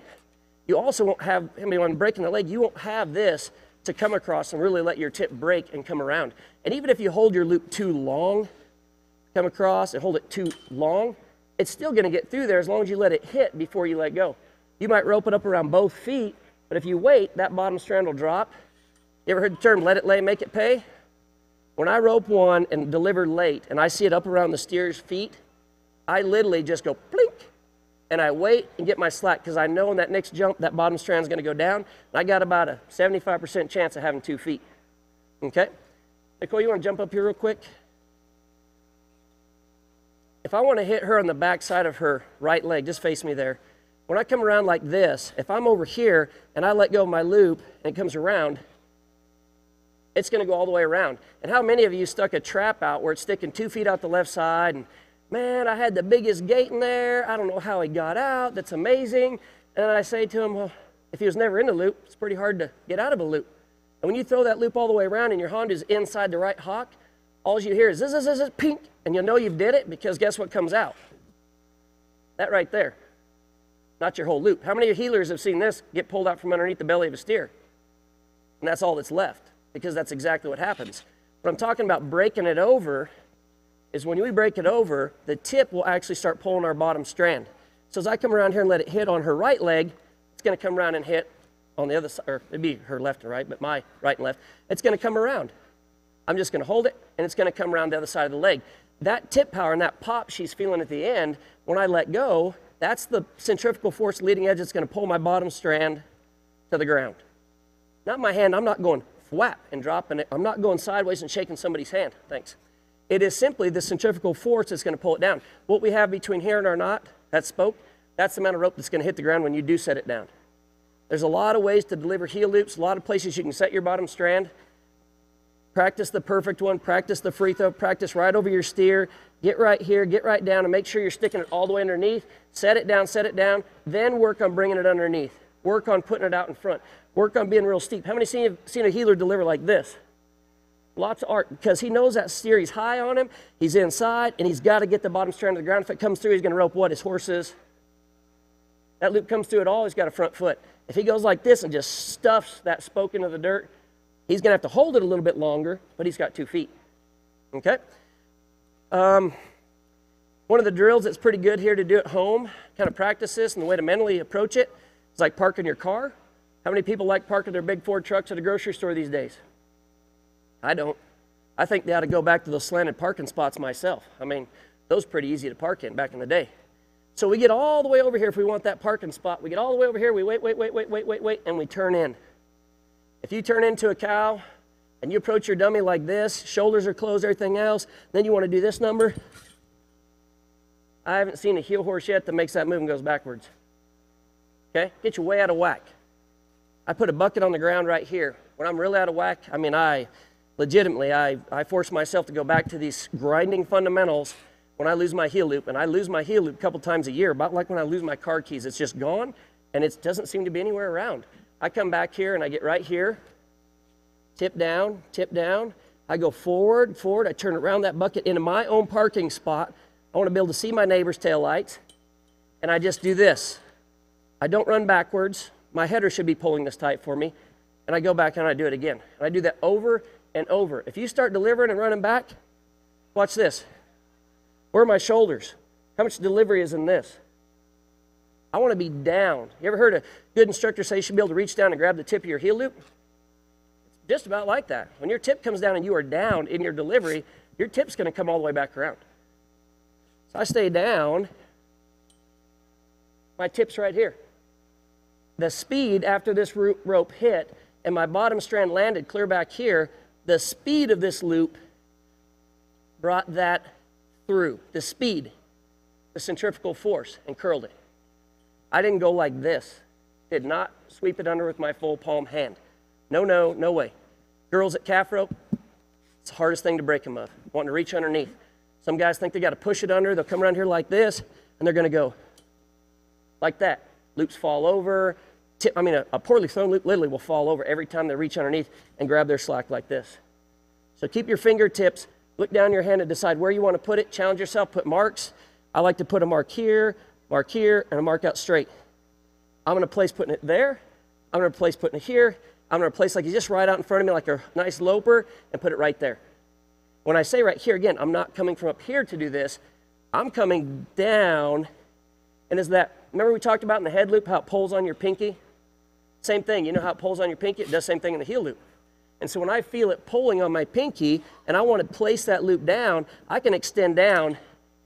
You also won't have, when breaking the leg, you won't have this to come across and really let your tip break and come around. And even if you hold your loop too long, come across and hold it too long, it's still going to get through there as long as you let it hit before you let go. You might rope it up around both feet, but if you wait, that bottom strand will drop. You ever heard the term, let it lay, make it pay? When I rope one and deliver late and I see it up around the steer's feet, I literally just go blink, and I wait and get my slack because I know in that next jump, that bottom strand is going to go down, and I got about a 75% chance of having 2 feet. Okay? Nicole, you want to jump up here real quick? If I want to hit her on the back side of her right leg, just face me there. When I come around like this, if I'm over here and I let go of my loop and it comes around, it's going to go all the way around. And how many of you stuck a trap out where it's sticking 2 feet out the left side, and man, I had the biggest gate in there. I don't know how he got out. That's amazing. And then I say to him, well, if he was never in the loop, it's pretty hard to get out of a loop. And when you throw that loop all the way around and your Honda's inside the right hock, all you hear is zzz, zzz, zzz, pink, and you'll know you've did it because guess what comes out? That right there. Not your whole loop. How many of you healers have seen this get pulled out from underneath the belly of a steer? And that's all that's left, because that's exactly what happens. What I'm talking about breaking it over is when we break it over, the tip will actually start pulling our bottom strand. So as I come around here and let it hit on her right leg, it's going to come around and hit on the other side, or it'd be her left and right, but my right and left. It's going to come around. I'm just going to hold it, and it's going to come around the other side of the leg. That tip power and that pop she's feeling at the end, when I let go, that's the centrifugal force leading edge that's going to pull my bottom strand to the ground. Not my hand. I'm not going thwap and dropping it. I'm not going sideways and shaking somebody's hand. Thanks. It is simply the centrifugal force that's going to pull it down. What we have between here and our knot, that spoke, that's the amount of rope that's going to hit the ground when you do set it down. There's a lot of ways to deliver heel loops, a lot of places you can set your bottom strand. Practice the perfect one, practice the free throw, practice right over your steer, get right here, get right down, and make sure you're sticking it all the way underneath. Set it down, then work on bringing it underneath. Work on putting it out in front. Work on being real steep. How many seen a heeler deliver like this? Lots of art, because he knows that steer, he's high on him, he's inside, and he's got to get the bottom strand to the ground. If it comes through, he's going to rope what? His horses. That loop comes through at all, he's got a front foot. If he goes like this and just stuffs that spoke into the dirt, he's going to have to hold it a little bit longer, but he's got 2 feet. Okay? One of the drills that's pretty good here to do at home, kind of practice this, and the way to mentally approach it is like parking your car. How many people like parking their big Ford trucks at a grocery store these days? I don't. I think they ought to go back to those slanted parking spots myself. I mean, those were pretty easy to park in back in the day. So we get all the way over here if we want that parking spot. We get all the way over here, we wait, and we turn in. If you turn into a cow and you approach your dummy like this, shoulders are closed, everything else, then you want to do this number. I haven't seen a heel horse yet that makes that move and goes backwards. Okay? Get you way out of whack. I put a bucket on the ground right here. When I'm really out of whack, I mean, I force myself to go back to these grinding fundamentals when I lose my heel loop. And I lose my heel loop a couple times a year, about like when I lose my car keys. It's just gone, and it doesn't seem to be anywhere around. I come back here, and I get right here, tip down, I go forward, I turn around that bucket into my own parking spot. I want to be able to see my neighbor's taillights, and I just do this. I don't run backwards. My header should be pulling this tight for me, and I go back and I do it again. And I do that over and over. If you start delivering and running back, watch this. Where are my shoulders? How much delivery is in this? I want to be down. You ever heard a good instructor say you should be able to reach down and grab the tip of your heel loop? It's just about like that. When your tip comes down and you are down in your delivery, your tip's going to come all the way back around. So I stay down. My tip's right here. The speed after this rope hit and my bottom strand landed clear back here, the speed of this loop brought that through. The speed, the centrifugal force, and curled it. I didn't go like this. Did not sweep it under with my full palm hand. No way. Girls at calf rope, it's the hardest thing to break them of, wanting to reach underneath. Some guys think they got to push it under. They'll come around here like this, and they're going to go like that. Loops fall over. A poorly thrown loop literally will fall over every time they reach underneath and grab their slack like this. So keep your fingertips, look down your hand and decide where you want to put it. Challenge yourself, put marks. I like to put a mark here, and a mark out straight. I'm going to place putting it there. I'm going to place putting it here. I'm going to place like it's just right out in front of me like a nice loper and put it right there. When I say right here, again, I'm not coming from up here to do this. I'm coming down, and remember we talked about in the head loop how it pulls on your pinky? Same thing. You know how it pulls on your pinky? It does the same thing in the heel loop. And so when I feel it pulling on my pinky and I want to place that loop down, I can extend down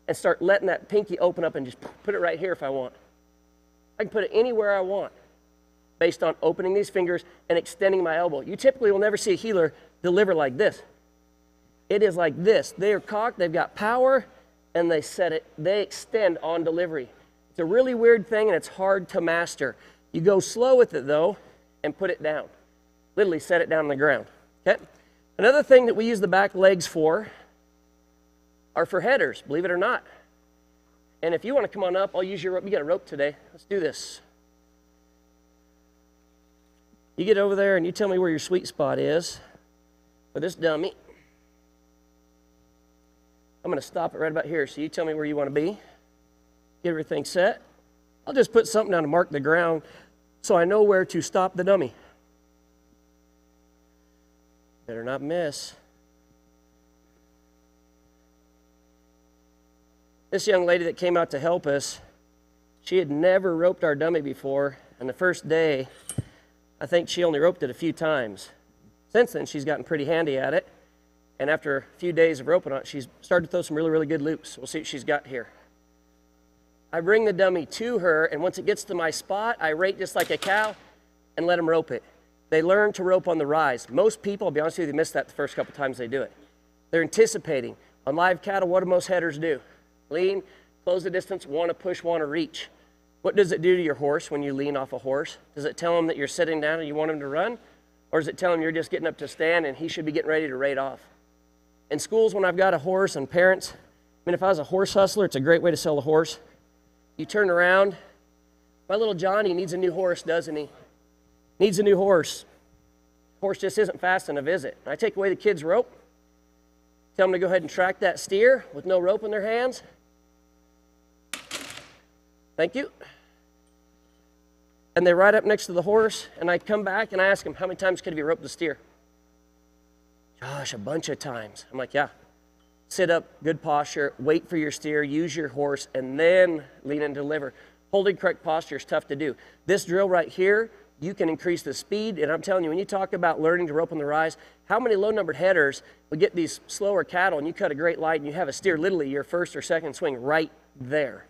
and start letting that pinky open up and just put it right here if I want. I can put it anywhere I want based on opening these fingers and extending my elbow. You typically will never see a heeler deliver like this. It is like this. They are cocked, they've got power, and they extend on delivery. It's a really weird thing and it's hard to master. You go slow with it though and put it down. Literally set it down on the ground. Okay? Another thing that we use the back legs for are for headers, believe it or not. And if you want to come on up, I'll use your rope. You got a rope today. Let's do this. You get over there and you tell me where your sweet spot is for this dummy. I'm going to stop it right about here. So you tell me where you want to be. Get everything set. I'll just put something down to mark the ground so I know where to stop the dummy. Better not miss. This young lady that came out to help us, She had never roped our dummy before, and the first day, I think she only roped it a few times. Since then, she's gotten pretty handy at it, and after a few days of roping on it, she's started to throw some really, really good loops. We'll see what she's got here. I bring the dummy to her, and once it gets to my spot, I rate just like a cow and let them rope it. They learn to rope on the rise. Most people, I'll be honest with you, they miss that the first couple times they do it. They're anticipating. On live cattle, what do most headers do? Lean, close the distance, want to push, want to reach. What does it do to your horse when you lean off a horse? Does it tell him that you're sitting down and you want him to run? Or does it tell him you're just getting up to stand and he should be getting ready to rate off? In schools, when I've got a horse and parents, I mean, if I was a horse hustler, it's a great way to sell a horse. You turn around, my little Johnny needs a new horse, doesn't he? Needs a new horse. Horse just isn't fast enough, is it? I take away the kid's rope, tell them to go ahead and track that steer with no rope in their hands. Thank you. And they ride up next to the horse, and I come back and I ask them, how many times could you rope the steer? Gosh, a bunch of times. I'm like, yeah. Sit up, good posture, wait for your steer, use your horse, and then lean and deliver. Holding correct posture is tough to do. This drill right here, you can increase the speed, and I'm telling you, when you talk about learning to rope on the rise, how many low-numbered headers will get these slower cattle, and you cut a great light, and you have a steer literally your first or second swing right there.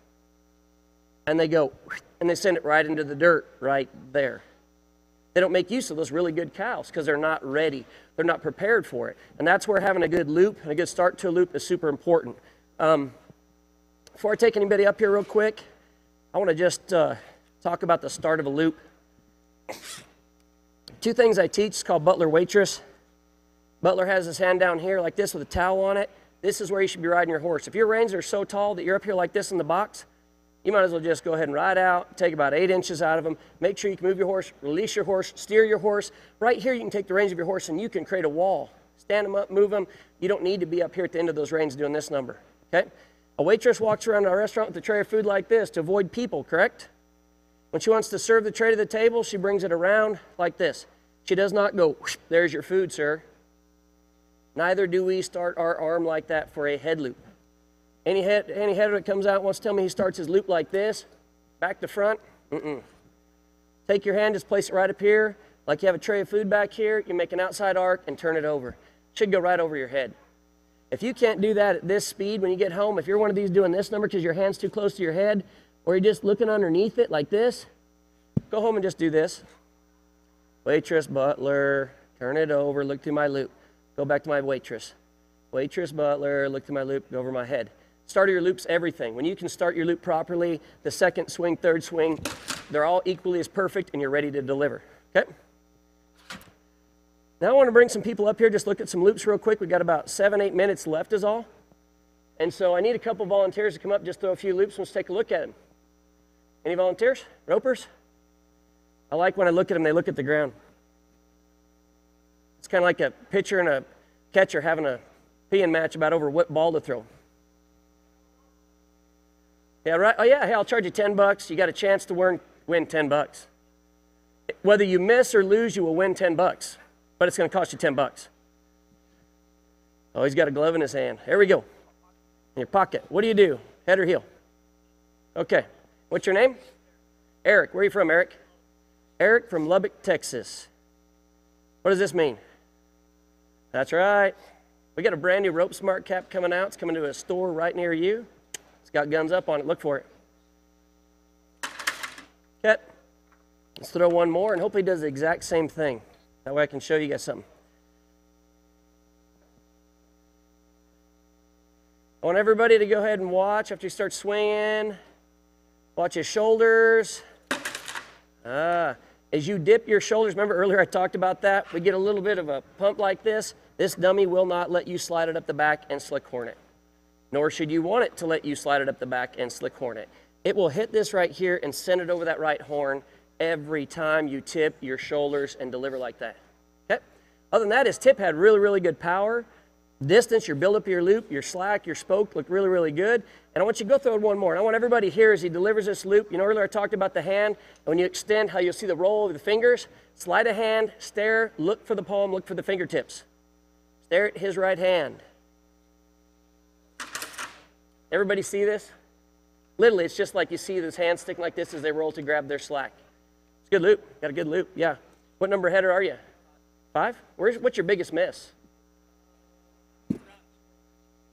And they go, and they send it right into the dirt right there. They don't make use of those really good cows because they're not ready. They're not prepared for it. And that's where having a good loop and a good start to a loop is super important. Before I take anybody up here real quick, I want to just talk about the start of a loop. Two things I teach is called Butler Waitress. Butler has his hand down here like this with a towel on it. This is where you should be riding your horse. If your reins are so tall that you're up here like this in the box, you might as well just go ahead and ride out, take about 8 inches out of them. Make sure you can move your horse, release your horse, steer your horse. Right here, you can take the reins of your horse and you can create a wall. Stand them up, move them. You don't need to be up here at the end of those reins doing this number, okay? A waitress walks around our restaurant with a tray of food like this to avoid people, correct? When she wants to serve the tray to the table, she brings it around like this. She does not go, whoosh, there's your food, sir. Neither do we start our arm like that for a head loop. Any header that comes out wants to tell me he starts his loop like this, back to front, Take your hand, just place it right up here, like you have a tray of food back here, you make an outside arc and turn it over. It should go right over your head. If you can't do that at this speed when you get home, if you're one of these doing this number because your hand's too close to your head, or you're just looking underneath it like this, go home and just do this. Waitress, butler, turn it over, look through my loop. Go back to my waitress. Waitress, butler, look through my loop, go over my head. Start of your loop's everything. When you can start your loop properly, the second swing, third swing, they're all equally as perfect and you're ready to deliver, okay? Now I want to bring some people up here, just look at some loops real quick. We've got about 7-8 minutes left is all. And so I need a couple volunteers to come up, just throw a few loops, and let's take a look at them. Any volunteers? Ropers? I like when I look at them, they look at the ground. It's kind of like a pitcher and a catcher having a peeing match about over what ball to throw. Yeah, right. Oh yeah, hey, I'll charge you $10. You got a chance to win $10. Whether you miss or lose, you will win $10, but it's going to cost you $10. Oh, he's got a glove in his hand. There we go. In your pocket. What do you do? Head or heel? Okay. What's your name? Eric. Where are you from, Eric? Eric from Lubbock, Texas. What does this mean? That's right. We got a brand new Rope Smart cap coming out. It's coming to a store right near you. It's got guns up on it. Look for it. Okay. Let's throw one more, and hopefully it does the exact same thing. That way I can show you guys something. I want everybody to go ahead and watch after you start swinging. Watch his shoulders. As you dip your shoulders, remember earlier I talked about that? We get a little bit of a pump like this. This dummy will not let you slide it up the back and slick horn it. Nor should you want it to let you slide it up the back and slick horn it. It will hit this right here and send it over that right horn every time you tip your shoulders and deliver like that. Okay? Other than that, his tip had really, really good power. Distance, your build up of your loop, your slack, your spoke look really, really good. And I want you to go through it one more. And I want everybody here as he delivers this loop. You know, earlier I talked about the hand. And when you extend, how you'll see the roll of the fingers. Slide a hand, stare, look for the palm, look for the fingertips. Stare at his right hand. Everybody see this? Literally, it's just like you see this hand sticking like this as they roll to grab their slack. It's a good loop. Got a good loop, yeah. What number header are you? 5? What's your biggest miss?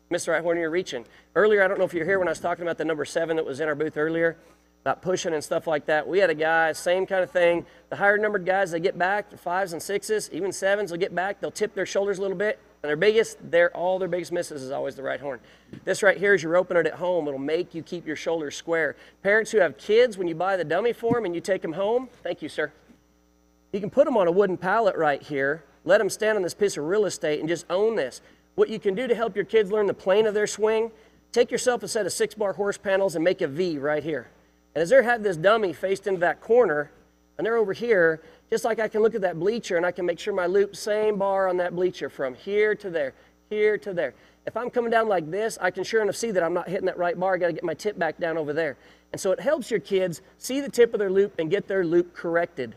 Miss the right horn you're reaching. Earlier, I don't know if you're here when I was talking about the number 7 that was in our booth earlier, about pushing and stuff like that. We had a guy, same kind of thing. The higher numbered guys, they get back, the 5s and 6s, even 7s will get back. They'll tip their shoulders a little bit. And all their biggest misses is always the right horn. This right here is your opener at home. It'll make you keep your shoulders square. Parents who have kids, when you buy the dummy for them and you take them home, thank you, sir. You can put them on a wooden pallet right here, let them stand on this piece of real estate and just own this. What you can do to help your kids learn the plane of their swing, take yourself a set of 6-bar horse panels and make a V right here. And as they're having this dummy faced into that corner, and they're over here, just like I can look at that bleacher and I can make sure my loop, same bar on that bleacher from here to there, here to there. If I'm coming down like this, I can sure enough see that I'm not hitting that right bar. I got to get my tip back down over there. And so it helps your kids see the tip of their loop and get their loop corrected.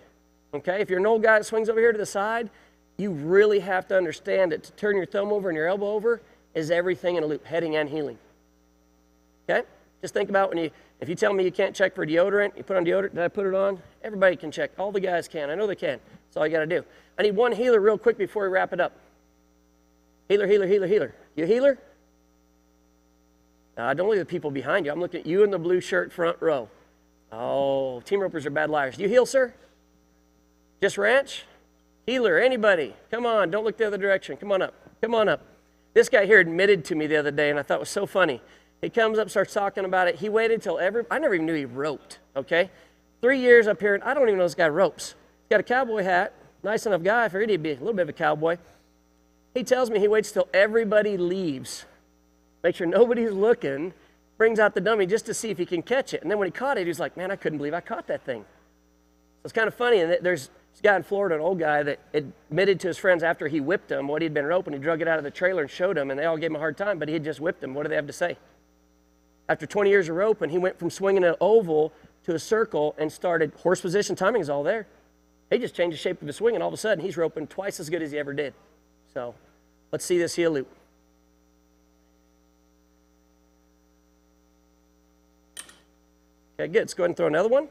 Okay, if you're an old guy that swings over here to the side, you really have to understand that to turn your thumb over and your elbow over is everything in a loop, heading and heeling. Okay? Just think about if you tell me you can't check for deodorant, you put on deodorant, did I put it on? Everybody can check. All the guys can. I know they can. That's all you got to do. I need one healer real quick before we wrap it up. Healer, healer, healer, healer. You a healer? Don't look at the people behind you. I'm looking at you in the blue shirt front row. Oh, team ropers are bad liars. Do you heal, sir? Just ranch? Healer, anybody? Come on, don't look the other direction. Come on up. Come on up. This guy here admitted to me the other day, and I thought it was so funny. He comes up, starts talking about it. He waited till I never even knew he roped, okay? 3 years up here, and I don't even know this guy ropes. He's got a cowboy hat. Nice enough guy. I figured he'd be a little bit of a cowboy. He tells me he waits till everybody leaves. Make sure nobody's looking. Brings out the dummy just to see if he can catch it. And then when he caught it, he was like, man, I couldn't believe I caught that thing. So it's kind of funny. And there's this guy in Florida, an old guy, that admitted to his friends after he whipped him what he'd been roping. He drug it out of the trailer and showed them, and they all gave him a hard time, but he had just whipped him. What do they have to say? After 20 years of roping, he went from swinging an oval to a circle and started. Horse position timing is all there. He just changed the shape of his swing, and all of a sudden, he's roping twice as good as he ever did. So let's see this heel loop. Okay, good. Let's go ahead and throw another one.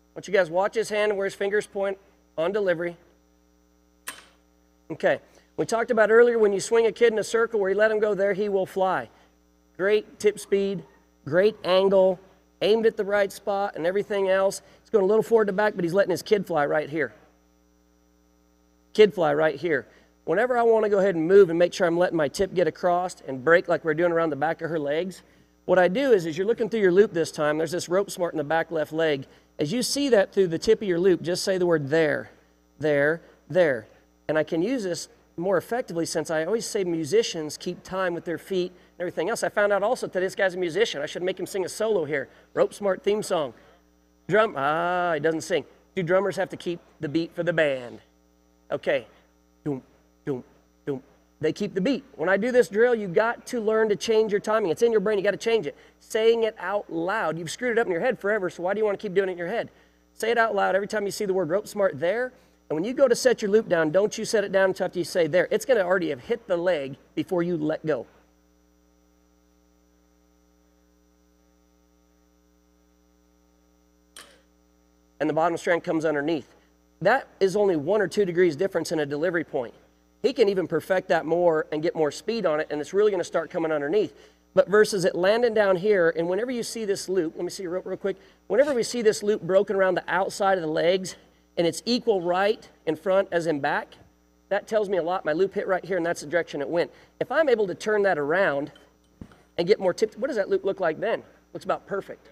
I want you guys watch his hand and where his fingers point on delivery. Okay. We talked about earlier when you swing a kid in a circle where you let him go there, he will fly. Great tip speed, great angle, aimed at the right spot and everything else. He's going a little forward to back, but he's letting his kid fly right here. Kid fly right here. Whenever I want to go ahead and move and make sure I'm letting my tip get across and break like we're doing around the back of her legs, what I do is as you're looking through your loop this time, there's this rope smart in the back left leg. As you see that through the tip of your loop, just say the word there, there, there. And I can use this more effectively since I always say musicians keep time with their feet and everything else. I found out also that this guy's a musician. I should make him sing a solo here. Rope Smart theme song. He doesn't sing. Do drummers have to keep the beat for the band? Okay. Doom, doom, doom. They keep the beat. When I do this drill, you got to learn to change your timing. It's in your brain. You got to change it. Saying it out loud. You've screwed it up in your head forever, so why do you want to keep doing it in your head? Say it out loud every time you see the word Rope Smart there. And when you go to set your loop down, don't you set it down until you say there. It's going to already have hit the leg before you let go. And the bottom strand comes underneath. That is only 1 or 2 degrees difference in a delivery point. He can even perfect that more and get more speed on it, and it's really going to start coming underneath. But versus it landing down here, and whenever you see this loop, let me see your rope real quick. Whenever we see this loop broken around the outside of the legs, and it's equal right in front as in back, that tells me a lot. My loop hit right here, and that's the direction it went. If I'm able to turn that around and get more tip, what does that loop look like then? Looks about perfect.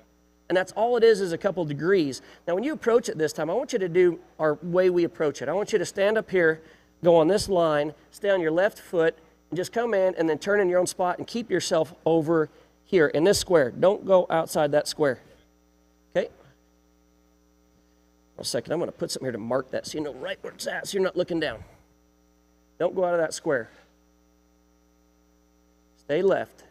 And that's all it is a couple degrees. Now, when you approach it this time, I want you to do our way we approach it. I want you to stand up here, go on this line, stay on your left foot, and just come in and then turn in your own spot and keep yourself over here in this square. Don't go outside that square. Okay? A second, I'm going to put something here to mark that so you know right where it's at so you're not looking down. Don't go out of that square. Stay left.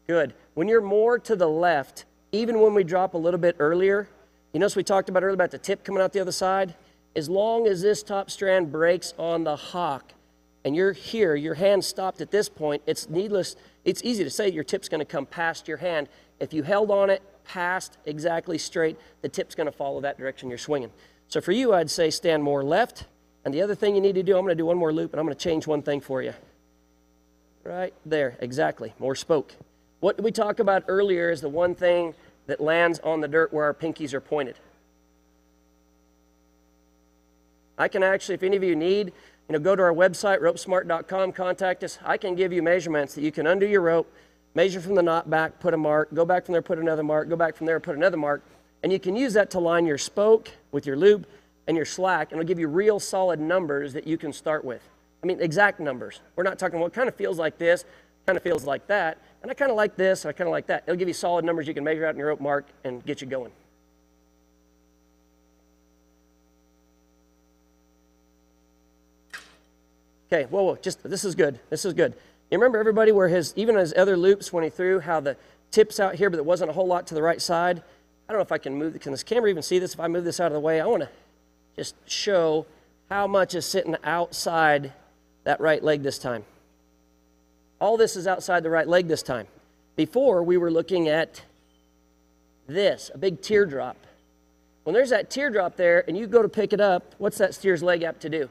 Good. When you're more to the left, even when we drop a little bit earlier, you notice we talked about earlier about the tip coming out the other side? As long as this top strand breaks on the hock, and you're here, your hand stopped at this point, it's easy to say your tip's going to come past your hand. If you held on it past exactly straight, the tip's going to follow that direction you're swinging. So for you, I'd say stand more left. And the other thing you need to do, I'm going to do one more loop, and I'm going to change one thing for you. Right there, exactly, more spoke. What we talked about earlier is the one thing that lands on the dirt where our pinkies are pointed. I can actually, if any of you need, go to our website, ropesmart.com, contact us. I can give you measurements that you can undo your rope, measure from the knot back, put a mark, go back from there, put another mark, go back from there, put another mark, and you can use that to line your spoke with your loop and your slack, and it'll give you real solid numbers that you can start with. I mean, exact numbers. We're not talking, well, it kind of feels like this, kind of feels like that, and I kind of like this, and I kind of like that. It'll give you solid numbers you can measure out in your rope mark and get you going. Okay, whoa, this is good, this is good. You remember everybody where even his other loops when he threw, how the tip's out here, but there wasn't a whole lot to the right side? I don't know if I can move, can this camera even see this? If I move this out of the way, I want to just show how much is sitting outside that right leg this time. All this is outside the right leg this time. Before, we were looking at this, a big teardrop. When there's that teardrop there and you go to pick it up, what's that steer's leg apt to do?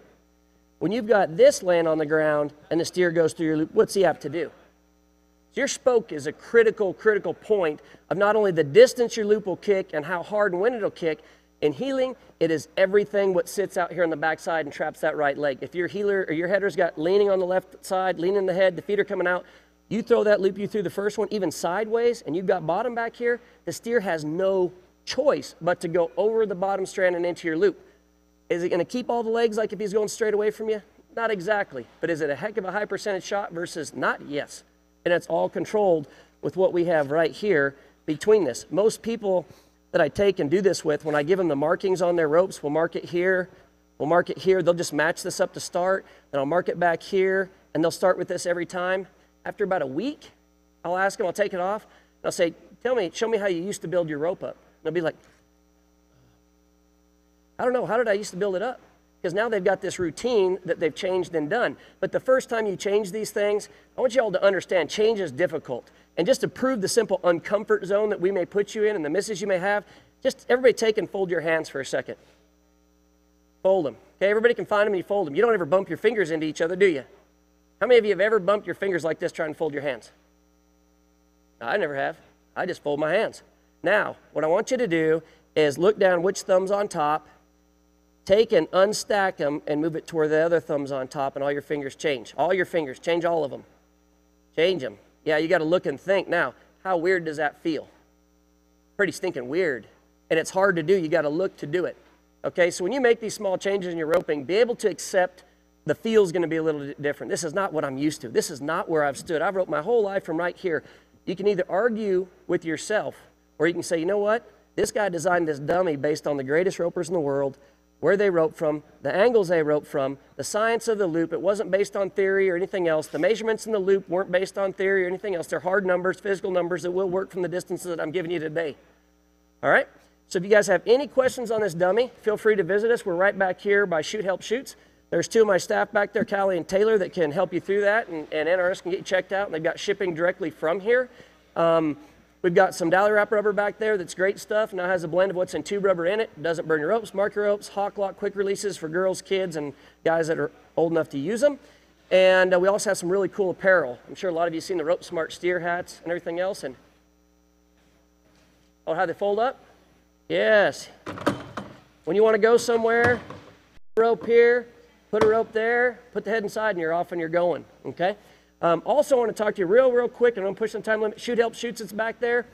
When you've got this laying on the ground and the steer goes through your loop, what's he apt to do? So your spoke is a critical point of not only the distance your loop will kick and how hard and when it'll kick. In heeling, it is everything what sits out here on the backside and traps that right leg. If your heeler or your header's got leaning on the left side, leaning the head, the feet are coming out, you throw that loop you threw the first one, even sideways, and you've got bottom back here, the steer has no choice but to go over the bottom strand and into your loop. Is it going to keep all the legs like if he's going straight away from you? Not exactly. But is it a heck of a high percentage shot versus not? Yes. And it's all controlled with what we have right here between this. Most people that I take and do this with, when I give them the markings on their ropes, we'll mark it here, we'll mark it here. They'll just match this up to start. Then I'll mark it back here, and they'll start with this every time. After about a week, I'll ask them, I'll take it off, and I'll say, show me how you used to build your rope up. And they'll be like, I don't know, how did I used to build it up? Because now they've got this routine that they've changed and done. But the first time you change these things, I want you all to understand change is difficult. And just to prove the simple uncomfort zone that we may put you in and the misses you may have, just everybody take and fold your hands for a second. Fold them. Okay, everybody can find them and you fold them. You don't ever bump your fingers into each other, do you? How many of you have ever bumped your fingers like this trying to fold your hands? I never have. I just fold my hands. Now, what I want you to do is look down which thumb's on top, take and unstack them and move it to where the other thumb's on top and all your fingers change. All your fingers, change all of them. Change them. Yeah, you got to look and think. Now, how weird does that feel? Pretty stinking weird. And it's hard to do. You got to look to do it. Okay, so when you make these small changes in your roping, be able to accept the feel's going to be a little different. This is not what I'm used to. This is not where I've stood. I've roped my whole life from right here. You can either argue with yourself or you can say, you know what? This guy designed this dummy based on the greatest ropers in the world, where they rope from, the angles they rope from, the science of the loop. It wasn't based on theory or anything else. The measurements in the loop weren't based on theory or anything else. They're hard numbers, physical numbers that will work from the distances that I'm giving you today. All right? So if you guys have any questions on this dummy, feel free to visit us. We're right back here by Shoot Help Shoots. There's two of my staff back there, Callie and Taylor, that can help you through that, and NRS can get you checked out, and they've got shipping directly from here. We've got some dowel wrap rubber back there that's great stuff. Now has a blend of what's in tube rubber in it. Doesn't burn your ropes, mark your ropes, hawk lock quick releases for girls, kids, and guys that are old enough to use them. And we also have some really cool apparel. I'm sure a lot of you have seen the Rope Smart steer hats and everything else. And oh, how they fold up? Yes. When you want to go somewhere, put a rope here, put a rope there, put the head inside, and you're off and you're going, okay? Also, I want to talk to you real quick, and I'm pushing the time limit. Shoot Help Shoots, it's back there.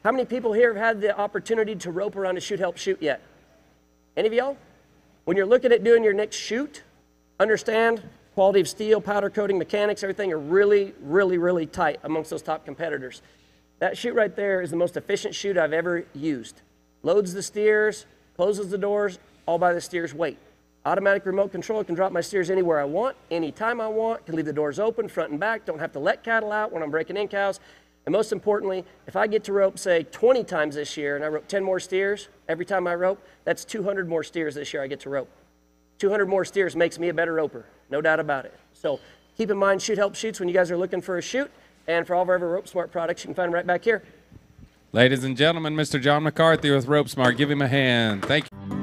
How many people here have had the opportunity to rope around a Shoot Help Shoot yet? Any of y'all? When you're looking at doing your next shoot, understand quality of steel, powder coating, mechanics, everything are really tight amongst those top competitors. That chute right there is the most efficient chute I've ever used. Loads the steers, closes the doors, all by the steer's weight. Automatic remote control, can drop my steers anywhere I want, anytime I want, can leave the doors open, front and back, don't have to let cattle out when I'm breaking in cows. And most importantly, if I get to rope, say, 20 times this year, and I rope 10 more steers every time I rope, that's 200 more steers this year I get to rope. 200 more steers makes me a better roper, no doubt about it. So keep in mind Shoot Help Shoots when you guys are looking for a shoot. And for all of our other Rope Smart products, you can find them right back here. Ladies and gentlemen, Mr. John McCarthy with Rope Smart. Give him a hand. Thank you.